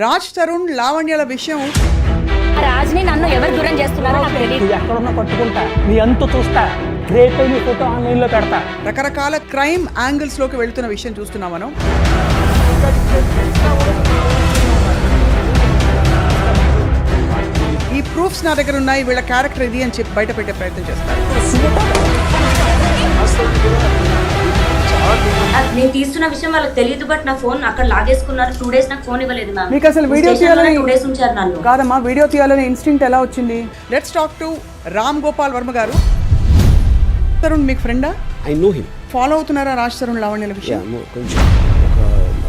రాజ్ తరుణ్ లావణ్యల విషయం రాజ్ని నన్ను ఎవరు దూరం చేస్తున్నారో నాకు తెలియదు. ఎక్కడున్నా పట్టుకుంటా, నీ అంత చూస్తా, రేపే నీ ఫోటో ఆన్లైన్ లో పెడతా. రకరకాల క్రైమ్ యాంగిల్స్ లోకి వెళ్తున్న విషయం చూస్తున్నాం మనం. ఈ ప్రూఫ్స్ నా దగ్గర ఉన్నాయి, వీళ్ళ క్యారెక్టర్ ఇది అని చెప్పి బయట పెట్టే ప్రయత్నం చేస్తారు. నేను తీస్తున్న విషయం వాళ్ళకి తెలియదు, బట్ నా ఫోన్ అక్కడ లాగేసుకున్నారు. 2 days నాకు ఫోన్ ఇవ్వలేదు మ్యామ్. మీకు అసలు వీడియో తీయాలని 2 days ఉంచారు నన్ను. కాదమ్మా, వీడియో తీయాలని ఇన్స్టింక్ట్ ఎలా వచ్చింది? Let's talk to Ram Gopal Varma గారు. తరుణ్ మీకు ఫ్రెండా? I know him. ఫాలో అవుతున్నారా రాజ్ తరుణ్ లావణ్యల విషయం? కొంచెం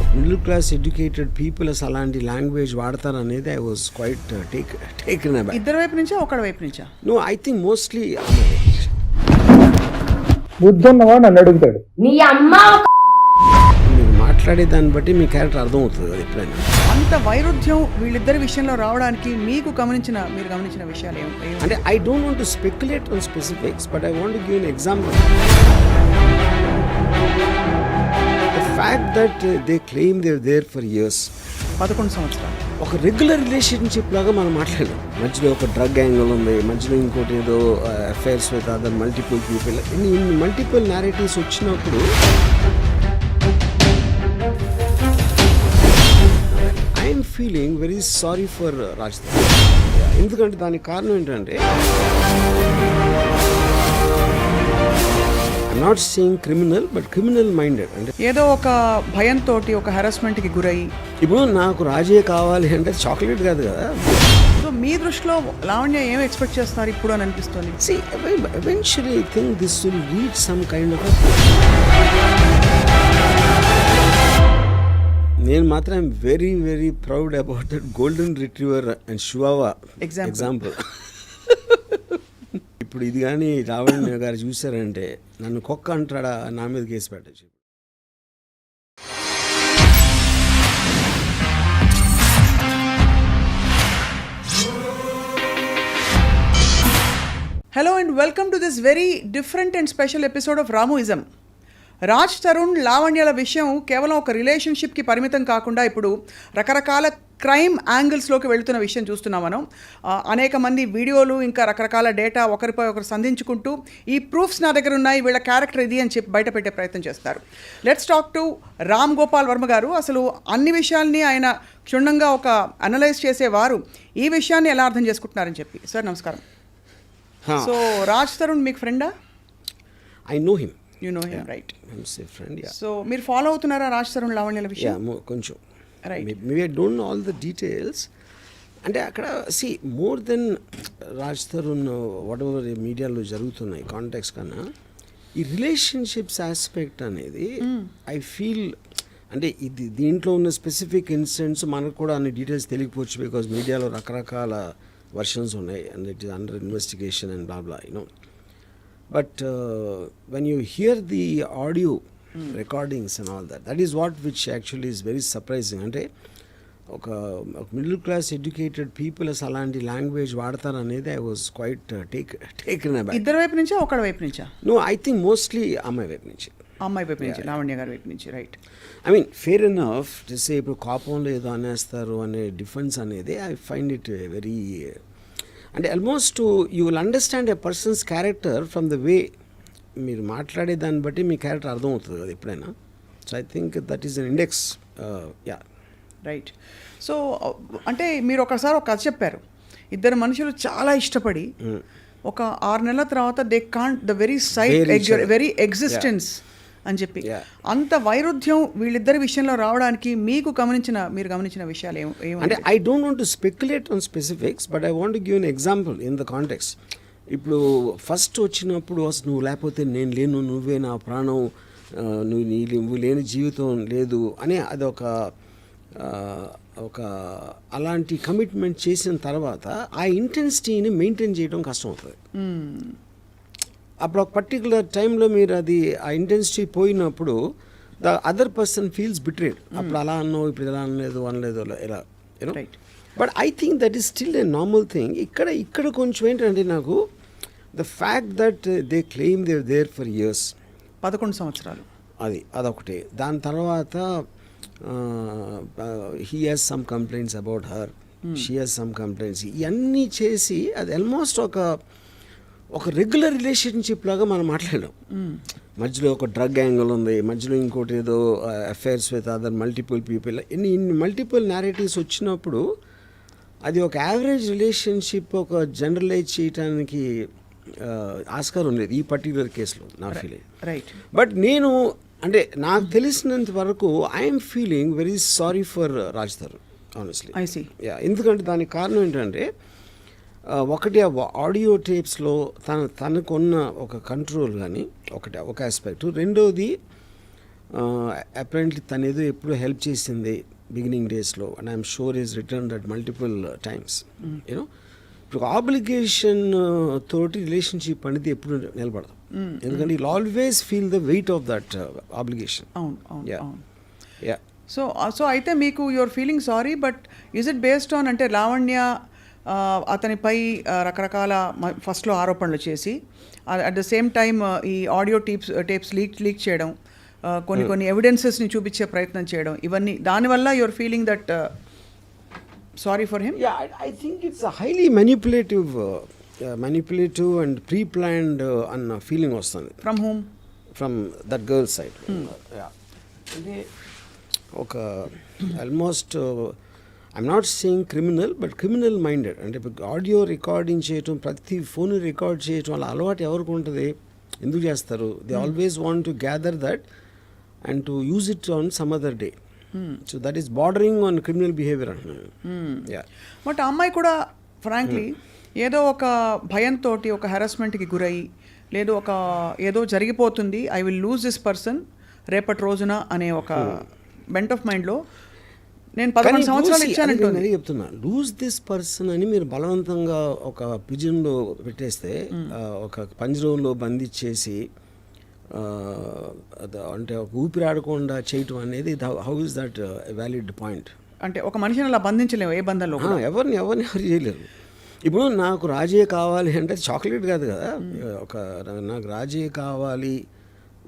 ఒక మిడిల్ క్లాస్ ఎడ్యుకేటెడ్ పీపుల్ అసలు అలాంటి లాంగ్వేజ్ వాడతారు అనేది ఐ వాజ్ క్వైట్ టేకెన్ అబ్యాక్. ఇద్దరు వైపు నుంచా ఒకడి వైపు నుంచా? నో, ఐ థింక్ మోస్ట్లీ బుద్ధున్నవాడు నన్ను అడుగుతాడు. నీ అమ్మ మీరు మాట్లాడే దాన్ని బట్టి మీ క్యారెక్టర్ అర్థం అవుతుంది కదా ఎప్పుడైనా. అంత వైరుధ్యం వీళ్ళిద్దరి విషయంలో రావడానికి మీరు గమనించిన విషయాలు ఏమి? అంటే I don't want to speculate on specifics, but I want to give an example. The fact that they claim they are there for years, 11 సంవత్సరాలు ఒక రెగ్యులర్ రిలేషన్షిప్ లాగా మనం మాట్లాడలేం. మధ్యలో ఒక డ్రగ్ యాంగిల్ ఉంది, మధ్యలో ఇంకోటి ఏదో affairs with other multiple people, ఇన్ని మల్టిపుల్ నారేటివ్స్ వచ్చినప్పుడు I'm feeling very sorry for Raj. ఎందుకంటే దానికి కారణం ఏంటంటే I'm not saying criminal, but criminal minded. అంటే ఏదో ఒక భయంతో ఒక హెరాస్మెంట్ కి గురై, ఇప్పుడు నాకు రాజే కావాలి అంటే చాక్లెట్ కాదు కదా. సో మీ దృష్టిలో లావణ్య ఏం ఎక్స్పెక్ట్ చేస్తున్నారు ఇప్పుడు అని అనిపిస్తుంది? See, eventually I think this will reach some kind of a... నేను మాత్రం very very proud about that golden retriever and chihuahua example. ఇప్పుడు ఇది కానీ లావణ్య గారు చూసారంటే నన్ను కుక్క అంటాడా, నా మీద కేసు పెట్టచ్చు. Hello and welcome to this very different and special episode of Ramuism. Raj Tarun లావణ్యల విషయం కేవలం ఒక రిలేషన్షిప్కి పరిమితం కాకుండా ఇప్పుడు రకరకాల క్రైమ్ యాంగిల్స్లోకి వెళుతున్న విషయం చూస్తున్నాం మనం. అనేక మంది వీడియోలు, ఇంకా రకరకాల డేటా ఒకరిపై ఒకరు సంధించుకుంటూ ఈ ప్రూఫ్స్ నా దగ్గర ఉన్నాయి, వీళ్ళ క్యారెక్టర్ ఇది అని చెప్పి బయట పెట్టే ప్రయత్నం చేస్తారు. Let's talk to Ram Gopal Varma గారు. అసలు అన్ని విషయాల్ని ఆయన క్షుణ్ణంగా ఒక అనలైజ్ చేసేవారు. ఈ విషయాన్ని ఎలా అర్థం చేసుకుంటున్నారని చెప్పి. సార్ నమస్కారం. సో రాజ్ తరుణ్ మీకు ఫ్రెండా? I know him. You know him, right? Friend. So మీరు ఫాలో అవుతున్నారా రాజ్ తరుణ్ లావణ్యల విషయం? కొంచెం. Right. Maybe I don't no all the details. అంటే అక్కడ more than Raj Tarun what ever మీడియాలో జరుగుతున్నాయి కాంటాక్ట్స్ కన్నా ఈ రిలేషన్షిప్స్ ఆస్పెక్ట్ అనేది ఐ ఫీల్ అంటే ఇది దీంట్లో ఉన్న స్పెసిఫిక్ ఇన్సిడెంట్స్ మనకు కూడా అన్ని డీటెయిల్స్ తెలియకపోవచ్చు, బికాజ్ మీడియాలో రకరకాల వర్షన్స్ ఉన్నాయి and it is under investigation and blah blah, you know. But when you hear the audio recordings and all that, that is what which actually is very surprising. అంటే ఒక middle class educated people అసలు అలాంటి language వాడతారు అనేది I was quite taken అబ్యాక్. ఇద్దరు వైపు నుంచా ఒకడి వైపు నుంచా? నో, ఐ థింక్ మోస్ట్లీ అమ్మాయి వైపు నుంచి. అమ్మాయి వైపు నుంచి, లావణ్య గారి వైపు నుంచి, right? I mean fair enough just ఇప్పుడు కోపంలో ఏదో అనేస్తారు అనే డిఫెన్స్ అనేది ఐ ఫైండ్ ఇట్ వెరీ, అంటే almost you will understand a persons character from the way మీరు మాట్లాడే దాన్ని బట్టి మీ క్యారెక్టర్ అర్థం అవుతుంది కదా ఎప్పుడైనా. So I think that is an index. Yeah, right. So అంటే మీరు ఒకసారి ఒక కథ చెప్పారు. ఇద్దరు మనుషులు చాలా ఇష్టపడి ఒక 6 నెలల తర్వాత they can't the very sight very existence అని చెప్పి, అంత వైరుధ్యం వీళ్ళిద్దరి విషయంలో రావడానికి మీరు గమనించిన విషయాలు ఏమి? అంటే I don't want to speculate on specifics, but I want to give an example in the context. ఇప్పుడు ఫస్ట్ వచ్చినప్పుడు అసలు నువ్వు లేకపోతే నేను లేను, నువ్వే నా ప్రాణం, నువ్వు లేని జీవితం లేదు అని అదొక అలాంటి కమిట్మెంట్ చేసిన తర్వాత ఆ ఇంటెన్సిటీని మెయింటైన్ చేయడం కష్టం అవుతుంది. అప్పుడు ఒక పర్టికులర్ టైంలో మీరు అది ఆ ఇంటెన్సిటీ పోయినప్పుడు the other person feels betrayed. అప్పుడు అలా అన్నావు, ఇప్పుడు ఇలా అనలేదు ఇలా, you know. But I think that is still a normal thing. ఇక్కడ కొంచెం ఏంటంటే నాకు the fact that they claim they are there for years, 11 సంవత్సరాలు, అదొకటి. దాని తర్వాత he has some complaints about her, she has some complaints, ఇవన్నీ చేసి అది ఆల్మోస్ట్ ఒక రెగ్యులర్ రిలేషన్షిప్ లాగా మనం మాట్లాడాం. మధ్యలో ఒక డ్రగ్ యాంగిల్ ఉంది, మధ్యలో ఇంకోటి ఏదో affairs with other multiple people, ఇన్ని మల్టిపుల్ నేరేటివ్స్ వచ్చినప్పుడు అది ఒక యావరేజ్ రిలేషన్షిప్ ఒక జనరలైజ్ చేయడానికి ఆస్కారం లేదు ఈ పర్టికులర్ కేసులో నా ఫీలింగ్. రైట్. బట్ నేను అంటే నాకు తెలిసినంత వరకు I'm feeling very sorry for Raj Tarun honestly. I see. ఎందుకంటే దానికి కారణం ఏంటంటే ఒకటి ఆడియో టేప్స్లో తనకున్న ఒక కంట్రోల్ కానీ ఒక ఆస్పెక్ట్, రెండోది అపరెంట్లీ తను ఏదో ఎప్పుడు హెల్ప్ చేసింది బిగినింగ్ డేస్లో, and I'm sure is return that multiple times. You know ఇప్పుడు ఆబ్లిగేషన్ తోటి రిలేషన్షిప్ అనేది ఎప్పుడు నిలబడదు, ఎందుకంటే you always feel the weight of that obligation. అవును. సో అయితే మీకు your feeling sorry, but is it based on అంటే లావణ్య అతనిపై రకరకాల ఫస్ట్లో ఆరోపణలు చేసి అట్ ద సేమ్ టైమ్ ఈ ఆడియో టేప్స్ లీక్ చేయడం, కొన్ని ఎవిడెన్సెస్ని చూపించే ప్రయత్నం చేయడం, ఇవన్నీ దానివల్ల your feeling that sorry for him? I think it's highly manipulative and pre planned అన్న ఫీలింగ్ వస్తుంది. From whom? From that girl side. అంటే ఒక almost I'm not saying criminal, but criminal minded. అంటే ఆడియో రికార్డింగ్ చేయటం, ప్రతి phone record చేయటం అలా అలవాటు ఎవరికి ఉంటుంది, ఎందుకు చేస్తారు? They always want to gather that and to use it on some other day. So that is bordering on criminal behaviour అంటున్నాను. బట్ ఆ అమ్మాయి కూడా ఫ్రాంక్లీ ఏదో ఒక భయంతో ఒక హెరాస్మెంట్కి గురయ్యి, లేదు ఏదో జరిగిపోతుంది, I will lose this person రేపటి రోజున అనే ఒక బెంట్ ఆఫ్ మైండ్లో నేను 11 సంవత్సరాలు ఇచ్చానంటే చెప్తున్నా. లూజ్ దిస్ పర్సన్ అని మీరు బలవంతంగా ఒక పిజన్లో పెట్టేస్తే, ఒక పంజరంలో బంధించేసి అంటే ఒక ఊపిరాడకుండా చేయటం అనేది how is that valid point? అంటే ఒక మనిషిని అలా బంధించలేము ఏ బంధంలో, ఎవరు చేయలేరు. ఇప్పుడు నాకు రాజే కావాలి అంటే చాక్లెట్ కాదు కదా, నాకు రాజే కావాలి,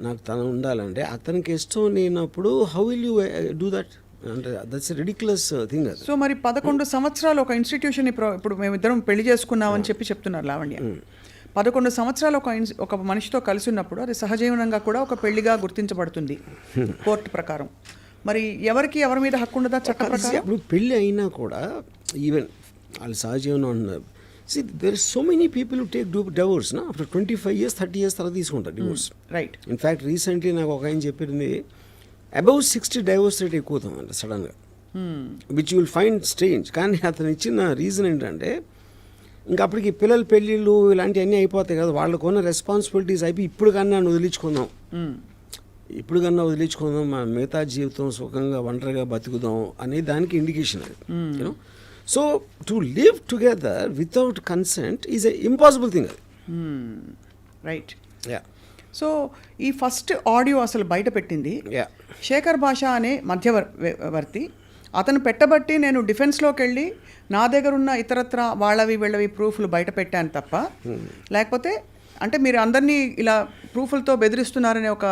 నాకు తను ఉండాలంటే అతనికి ఇష్టం లేనప్పుడు how will you do that? అంటే దట్స్ రిడిక్యులస్ థింగ్ అది. సో మరి 11 సంవత్సరాలు ఒక ఇన్స్టిట్యూషన్ ఇప్పుడు మేమిద్దరం పెళ్లి చేసుకున్నామని చెప్తున్నారు లావణ్య. 11 సంవత్సరాలు ఒక మనిషితో కలిసి ఉన్నప్పుడు అది సహజీవనంగా కూడా ఒక పెళ్లిగా గుర్తించబడుతుంది కోర్టు ప్రకారం. మరి ఎవరి మీద హక్కు ఉండదా చట్ట ప్రకారం? ఇప్పుడు పెళ్ళి అయినా కూడా ఈవెన్ వాళ్ళు సహజీవనం అంటున్నారు. See, there are so many people who take divorce after 25 years, 30 years తర్వాత తీసుకుంటారు డివోర్స్. రైట్. ఇన్ఫ్యాక్ట్ రీసెంట్లీ నాకు ఒక ఆయన చెప్పింది అబౌవ్ 60 డైవోర్స్ రేట్ ఎక్కువ అవుతుందంట సడన్గా, which you will find strange. కానీ అతను ఇచ్చిన రీజన్ ఏంటంటే ఇంకా అప్పటికి పిల్లల పెళ్ళిళ్ళు ఇలాంటివన్నీ అయిపోతాయి కదా, వాళ్ళకున్న రెస్పాన్సిబిలిటీస్ అయిపోయి ఇప్పుడు కన్నా వదిలించుకుందాం, మా మిగతా జీవితం సుఖంగా ఒంటరిగా బతుకుదాం అనే దానికి ఇండికేషన్ అది. You know, so to live together without consent is a impossible thing అది. రైట్. సో ఈ ఫస్ట్ ఆడియో అసలు బయట పెట్టింది శేఖర్ భాష అనే మధ్యవర్తి. అతను పెట్టబట్టి నేను డిఫెన్స్లోకి వెళ్ళి నా దగ్గర ఉన్న ఇతరత్ర వీళ్ళవి ప్రూఫ్లు బయట పెట్టాను తప్ప, లేకపోతే అంటే మీరు అందరినీ ఇలా ప్రూఫ్లతో బెదిరిస్తున్నారనే ఒక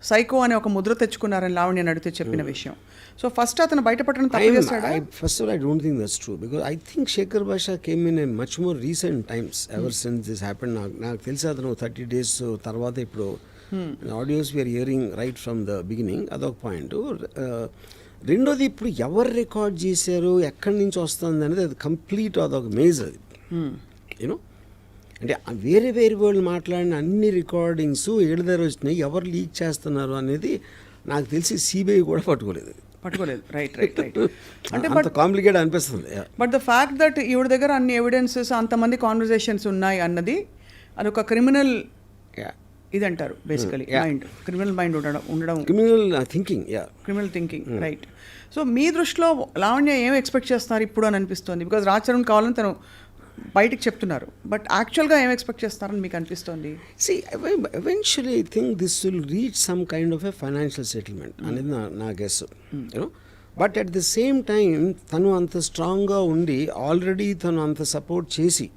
సైకో అనే ఒక ముద్ర తెచ్చుకున్నారని లావణ్య నడితే చెప్పిన విషయం. సో ఫస్ట్ అతను బయటపడడం తప్పు చేస్తాడా? First of all, I don't think that's true, because I think Shekhar Basha came in a much more recent times ever since this happened. నాకు తెలిసి అతను 30 days తర్వాత ఇప్పుడు audios we're hearing right from the beginning, అదొక point. రెండోది ఇప్పుడు ఎవరు record చేశారు, ఎక్కడి నుంచి వస్తుంది అనేది అది కంప్లీట్ అదొక మేజ్ అది. యూనో, అంటే వేరే వాళ్ళు మాట్లాడిన అన్ని రికార్డింగ్స్ ఏడు దగ్గర వచ్చినాయి, ఎవరు లీక్ చేస్తున్నారు అనేది నాకు తెలిసి సిబిఐ కూడా పట్టుకోలేదు. రైట్. అంటే అంత కాంప్లికేట్ అనిపిస్తుంది. బట్ ద ఫ్యాక్ట్ దట్ ఈవిడ దగ్గర అన్ని ఎవిడెన్సెస్, అంతమంది కాన్వర్జేషన్స్ ఉన్నాయి అన్నది అదొక క్రిమినల్ ఇది అంటారు బేసికలీ, మైండ్, క్రిమినల్ మైండ్ ఉండడం, క్రిమినల్ థింకింగ్. రైట్. సో మీ దృష్టిలో లావణ్య ఏం ఎక్స్పెక్ట్ చేస్తున్నారు ఇప్పుడు అని అనిపిస్తుంది? బికాజ్ రాజ్ తరుణ్ కావాలని తను బయటికి చెప్తున్నారు, బట్ యాక్చువల్గా ఏం ఎక్స్పెక్ట్ చేస్తారని మీకు అనిపిస్తుంది? Eventually I think this will reach some kind of a financial settlement అనేది నా guess. You know, but at the same time తను అంత స్ట్రాంగ్గా ఉండి ఆల్రెడీ తను అంత సపోర్ట్ చేసి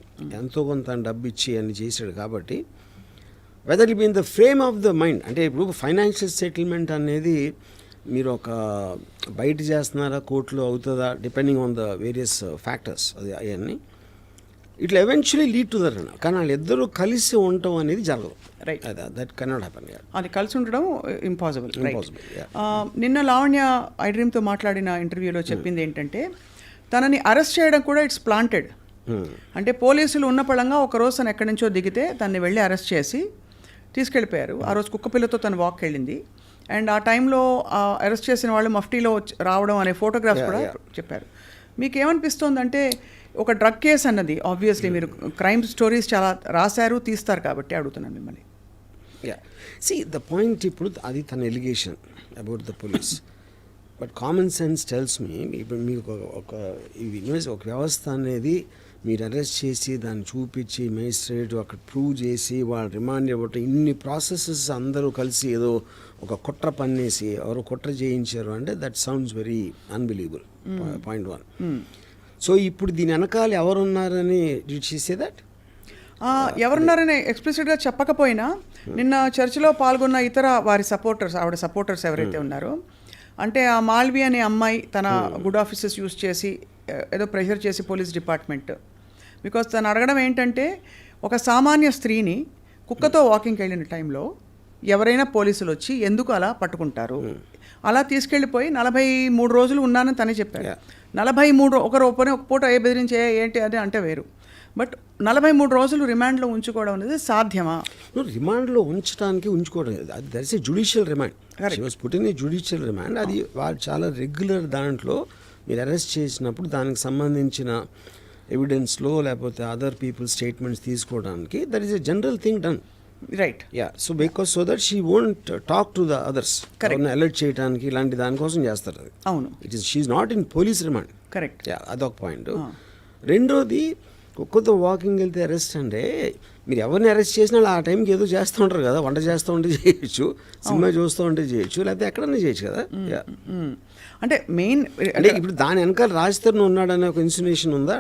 ఎంతో కొంత డబ్బు ఇచ్చి అని చేశాడు కాబట్టి, whether it be in the frame of the mind, అంటే ఇప్పుడు ఫైనాన్షియల్ సెటిల్మెంట్ అనేది మీరు ఒక బయట చేస్తున్నారా కోర్టులో అవుతుందా depending on the various factors అది అవన్నీ ఇట్లా ఎవెన్చువలీ లీడ్ టు దట్ అన్న. కానీ వాళ్ళిద్దరూ కలిసి ఉండటం అనేది జరగదు. రైట్. That cannot happen. అది కలిసి ఉండడం ఇంపాసిబుల్. Impossible, నిన్న లావణ్య ఐ డ్రీమ్తో మాట్లాడిన ఇంటర్వ్యూలో చెప్పింది ఏంటంటే తనని అరెస్ట్ చేయడం కూడా ఇట్స్ ప్లాంటెడ్. అంటే పోలీసులు ఉన్న పళంగా ఒకరోజు తను ఎక్కడి నుంచో దిగితే తనని వెళ్ళి అరెస్ట్ చేసి తీసుకెళ్ళిపోయారు. ఆ రోజు కుక్కపిల్లతో తను వాక్ వెళ్ళింది. అండ్ ఆ టైంలో అరెస్ట్ చేసిన వాళ్ళు మఫ్టీలో రావడం అనే ఫోటోగ్రాఫ్స్ కూడా చెప్పారు. మీకు ఏమనిపిస్తోందంటే ఒక డ్రగ్ కేసు అన్నది ఆబ్వియస్లీ మీరు క్రైమ్ స్టోరీస్ చాలా రాశారు తీస్తారు కాబట్టి అడుగుతున్నాను మిమ్మల్ని. సి ద పాయింట్ ఇప్పుడు అది తన allegation about the police. But common sense tells me ఇప్పుడు మీకు ఒక వ్యవస్థ అనేది మీరు అరెస్ట్ చేసి దాన్ని చూపించి మేజిస్ట్రేట్ అక్కడ ప్రూవ్ చేసి వాళ్ళు రిమాండ్ ఇవ్వటం ఇన్ని ప్రాసెసెస్ అందరూ కలిసి ఏదో ఒక కుట్ర పన్నేసి ఎవరో కుట్ర చేయించారు అంటే that sounds very unbelievable. Point 1. So ఇప్పుడు దీని వెనకాల ఎవరున్నారని చేసే దట్ ఎవరున్నారని ఎక్స్ప్లిసిట్గా చెప్పకపోయినా నిన్న చర్చలో పాల్గొన్న ఇతర వారి సపోర్టర్స్ ఆవిడ సపోర్టర్స్ ఎవరైతే ఉన్నారో అంటే ఆ మాల్వి అనే అమ్మాయి తన గుడ్ ఆఫీసెస్ యూజ్ చేసి ఏదో ప్రెషర్ చేసి పోలీస్ డిపార్ట్మెంట్ బికాస్ తను అడగడం ఏంటంటే ఒక సామాన్య స్త్రీని కుక్కతో వాకింగ్కి వెళ్ళిన టైంలో ఎవరైనా పోలీసులు వచ్చి ఎందుకు అలా పట్టుకుంటారు, అలా తీసుకెళ్ళిపోయి 43 రోజులు ఉన్నానని తనే చెప్పారు. 43 ఒక పూట ఏ బెదిరించే ఏంటి అది అంటే వేరు. బట్ 43 రోజులు రిమాండ్లో ఉంచుకోవడం అనేది సాధ్యమా? రిమాండ్లో ఉంచుకోవడం అది that's a judicial remand. She was put in a judicial remand. అది వాళ్ళు చాలా రెగ్యులర్ దాంట్లో మీరు అరెస్ట్ చేసినప్పుడు దానికి సంబంధించిన ఎవిడెన్స్లో లేకపోతే అదర్ పీపుల్ స్టేట్మెంట్స్ తీసుకోవడానికి that is a general thing done. Right. So because so that she won't talk to the others alert చేయడానికి ఇలాంటి దానికోసం చేస్తారు అది. అవును. It is she's not in police remand. Correct. అదొక పాయింట్. రెండోది కుక్కతో వాకింగ్ వెళ్తే అరెస్ట్ అంటే మీరు ఎవరిని అరెస్ట్ చేసినా ఆ టైంకి ఏదో చేస్తూ ఉంటారు కదా, వంట చేస్తూ ఉంటే చేయొచ్చు, సినిమా చూస్తూ ఉంటే చేయొచ్చు, లేకపోతే ఎక్కడన్నా చేయొచ్చు కదా. అంటే మెయిన్ అంటే ఇప్పుడు దాని వెనకాల రాజ్ తరుణ్ ఉన్నాడనే ఒక ఇన్సినేషన్ ఉందా?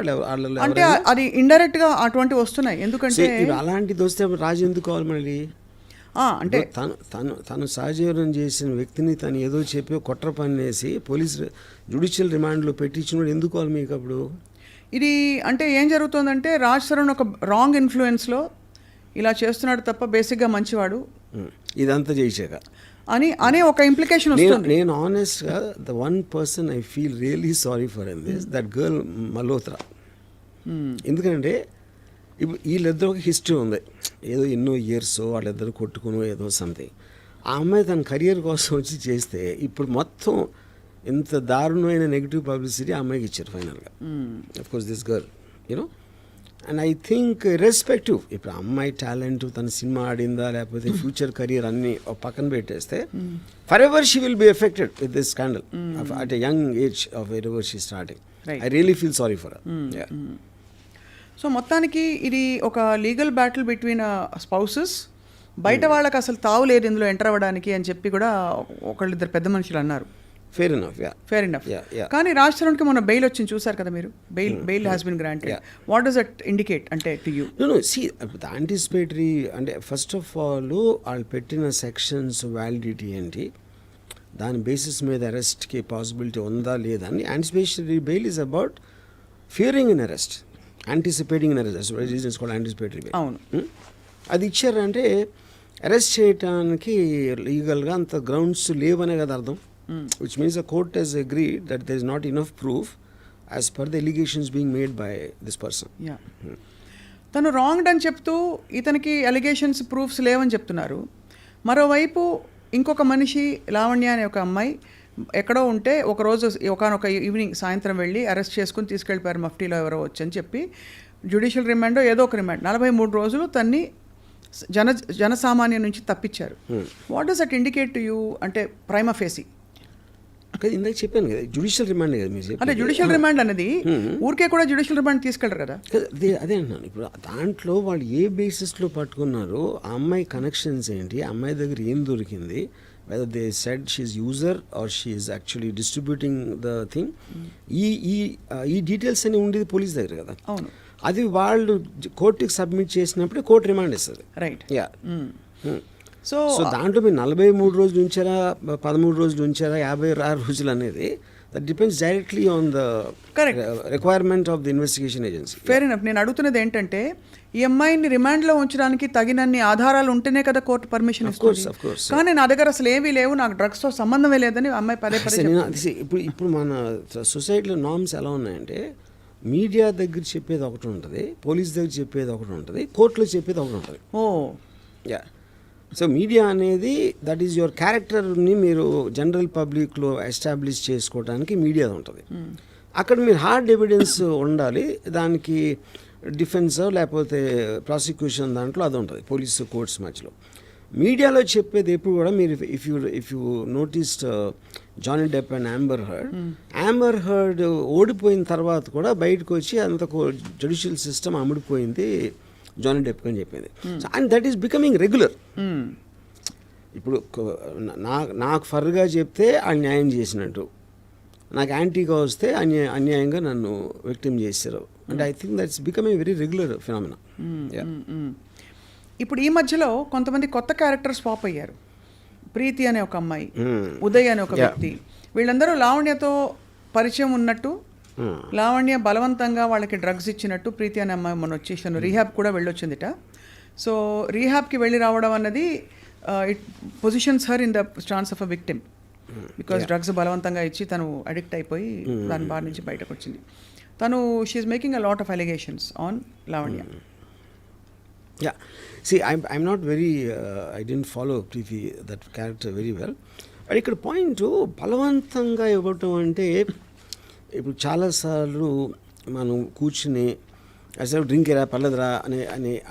అంటే అది ఇండైరెక్ట్ గా అటువంటి వస్తున్నాయి. ఎందుకంటే అలాంటిది వస్తే రాజు ఎందుకు కావాలి మళ్ళీ? అంటే తను సహజీవనం చేసిన వ్యక్తిని తను ఏదో చెప్పి కుట్ర పన్నేసి పోలీస్ జ్యుడిషియల్ రిమాండ్లో పెట్టించినప్పుడు ఎందుకు కావాలి మీకు అప్పుడు? ఇది అంటే ఏం జరుగుతుందంటే రాజ్ తరుణ్ ఒక రాంగ్ ఇన్ఫ్లుయెన్స్లో ఇలా చేస్తున్నాడు తప్ప బేసిక్గా మంచివాడు ఇదంతా చేసాక అనే ఒక ఇంప్లికేషన్ వస్తుంది. నేను ఆనెస్ట్గా the one person I feel really sorry for in this that girl Malhotra. ఎందుకంటే ఇప్పుడు వీళ్ళిద్దరు ఒక హిస్టరీ ఉంది, ఏదో ఎన్నో ఇయర్స్ వాళ్ళిద్దరు కొట్టుకుని ఏదో సంథింగ్. ఆ అమ్మాయి తన కెరియర్ కోసం వచ్చి చేస్తే ఇప్పుడు మొత్తం ఎంత దారుణమైన నెగిటివ్ పబ్లిసిటీ ఆ అమ్మాయికి ఇచ్చారు ఫైనల్గా. Of course this girl you know and I think respective ఇప్పుడు అమ్మాయి టాలెంట్ తన సినిమా ఆడిందా లేకపోతే ఫ్యూచర్ కెరియర్ అన్ని పక్కన పెట్టేస్తే for ever she will be affected with this scandal at a young age of where ever she starting. I really feel sorry for her. So మొత్తానికి ఇది ఒక లీగల్ బ్యాటిల్ బిట్వీన్ స్పౌసెస్. బయట వాళ్ళకి అసలు తావు లేదు ఇందులో ఎంటర్ అవ్వడానికి అని చెప్పి కూడా ఒకళ్ళిద్దరు పెద్ద మనుషులు అన్నారు. Fair enough. కానీ రాజ్ తరుణ్కి మొన్న బెయిల్ వచ్చింది చూసారు కదా మీరు. Bail has been granted. What does that indicate అంటే to you? No see anticipatory అంటే ఫస్ట్ ఆఫ్ ఆల్ వాళ్ళు పెట్టిన సెక్షన్స్ వ్యాలిడిటీ ఏంటి, దాని బేసిస్ మీద అరెస్ట్కి పాసిబిలిటీ ఉందా లేదా అని. Anticipatory bail is about Fearing in arrest, anticipating in arrest. Reasons కూడా యాంటిసిపేటరీ బెయిల్. అవును. అది ఇచ్చారంటే అరెస్ట్ చేయడానికి లీగల్గా అంత గ్రౌండ్స్ లేవనే కదా అర్థం. Which means the court has agreed that there is not enough proof as per the allegations being made by this person. తను రాంగ్డ్ అని చెప్తూ ఇతనికి అలిగేషన్స్ ప్రూఫ్స్ లేవని చెప్తున్నారు. మరోవైపు ఇంకొక మనిషి లావణ్య అనే ఒక అమ్మాయి ఎక్కడో ఉంటే ఒకరోజు ఒకనొక ఈవినింగ్ సాయంత్రం వెళ్ళి అరెస్ట్ చేసుకుని తీసుకెళ్ళిపోయారు మఫ్టీలో ఎవరో వచ్చని చెప్పి జ్యుడిషియల్ రిమాండో ఏదో ఒక రిమాండ్ 43 రోజులు తన్ని జనసామాన్యం నుంచి తప్పించారు. What does that indicate to you అంటే ప్రైమా ఫేసి? ఇందాక చెప్పాను కదా జ్యుడిషియల్ రిమాండ్ కదా మీరు. అంటే జ్యుడిషియల్ రిమాండ్ అనేది ఊరికే కూడా జ్యుడిషియల్ రిమాండ్ తీసుకెళ్ళరు కదా. అదే అంటున్నాను. ఇప్పుడు దాంట్లో వాళ్ళు ఏ బేసిస్లో పట్టుకున్నారో ఆ అమ్మాయి కనెక్షన్స్ ఏంటి, ఆ అమ్మాయి దగ్గర ఏం దొరికింది, whether they said she's user or she is actually distributing the thing, ఈ డీటెయిల్స్ అన్ని ఉండేది పోలీస్ దగ్గర కదా. అవును. అది వాళ్ళు కోర్టుకి సబ్మిట్ చేసినప్పుడు కోర్టు రిమాండ్ ఇస్తుంది. రైట్. సో సో దాంట్లో మీరు 43 రోజులు ఉంచారా, 13 రోజులు ఉంచారా, 56 రోజులు అనేది that depends directly on the Correct. Requirement of the investigation agency. Fair enough. నేను అడుగుతున్నది ఏంటంటే ఈ అమ్మాయిని రిమాండ్లో ఉంచడానికి తగినన్ని ఆధారాలు ఉంటేనే కదా కోర్టు పర్మిషన్ ఇస్తుంది. of course. కానీ నా దగ్గర అసలు ఏమీ లేవు, నాకు డ్రగ్స్తో సంబంధమే లేదని అమ్మాయి పదే పదే ఇప్పుడు మన సొసైటీలో నార్మ్స్ ఎలా ఉన్నాయంటే మీడియా దగ్గర చెప్పేది ఒకటి ఉంటుంది, పోలీస్ దగ్గర చెప్పేది ఒకటి ఉంటుంది, కోర్టులో చెప్పేది ఒకటి ఉంటుంది. ఓ యా. సో మీడియా అనేది దట్ ఈజ్ యువర్ క్యారెక్టర్ని మీరు జనరల్ పబ్లిక్లో ఎస్టాబ్లిష్ చేసుకోవడానికి మీడియా ఉంటుంది. అక్కడ మీరు హార్డ్ ఎవిడెన్స్ ఉండాలి, దానికి డిఫెన్స్ లేకపోతే ప్రాసిక్యూషన్ దాంట్లో అది ఉంటుంది పోలీసు కోర్ట్స్ మధ్యలో. మీడియాలో చెప్పేది ఎప్పుడు కూడా మీరు if you noticed Johnny Depp and Amber Heard ఓడిపోయిన తర్వాత కూడా బయటకు వచ్చి అంత జ్యుడిషియల్ సిస్టమ్ అమ్ముడిపోయింది జానీ డెప్ అని చెప్పింది. And that is becoming regular. ఇప్పుడు నాకు ఫర్గా చెప్తే ఆ న్యాయం చేసినట్టు, నాకు యాంటీగా వస్తే అన్యాయంగా నన్ను విక్టిమ్ చేశారు. And I think that's becoming very regular phenomena. ఇప్పుడు ఈ మధ్యలో కొంతమంది కొత్త క్యారెక్టర్స్ పాప్ అయ్యారు. ప్రీతి అనే ఒక అమ్మాయి, ఉదయ్ అనే ఒక వ్యక్తి, వీళ్ళందరూ లావణ్యతో పరిచయం ఉన్నట్టు, లావణ్య బలవంతంగా వాళ్ళకి డ్రగ్స్ ఇచ్చినట్టు ప్రీతి అనే అమ్మాయి మొన్న వచ్చేసాను రీహాబ్ కూడా వెళ్ళొచ్చిందిట. సో రీహాబ్కి వెళ్ళి రావడం అన్నది it positions her in the stance of a victim, because drugs బలవంతంగా ఇచ్చి తను అడిక్ట్ అయిపోయి దాని బారి నుంచి బయటకు వచ్చింది. తను she is making a lot of allegations on Lavanya. Yeah. See, I'm not very, I didn't follow Preeti, that character very well. But ఇక్కడ పాయింట్ బలవంతంగా ఇవ్వటం అంటే ఇప్పుడు చాలాసార్లు మనం కూర్చుని అసలు డ్రింక్ ఎరా పర్లేదురా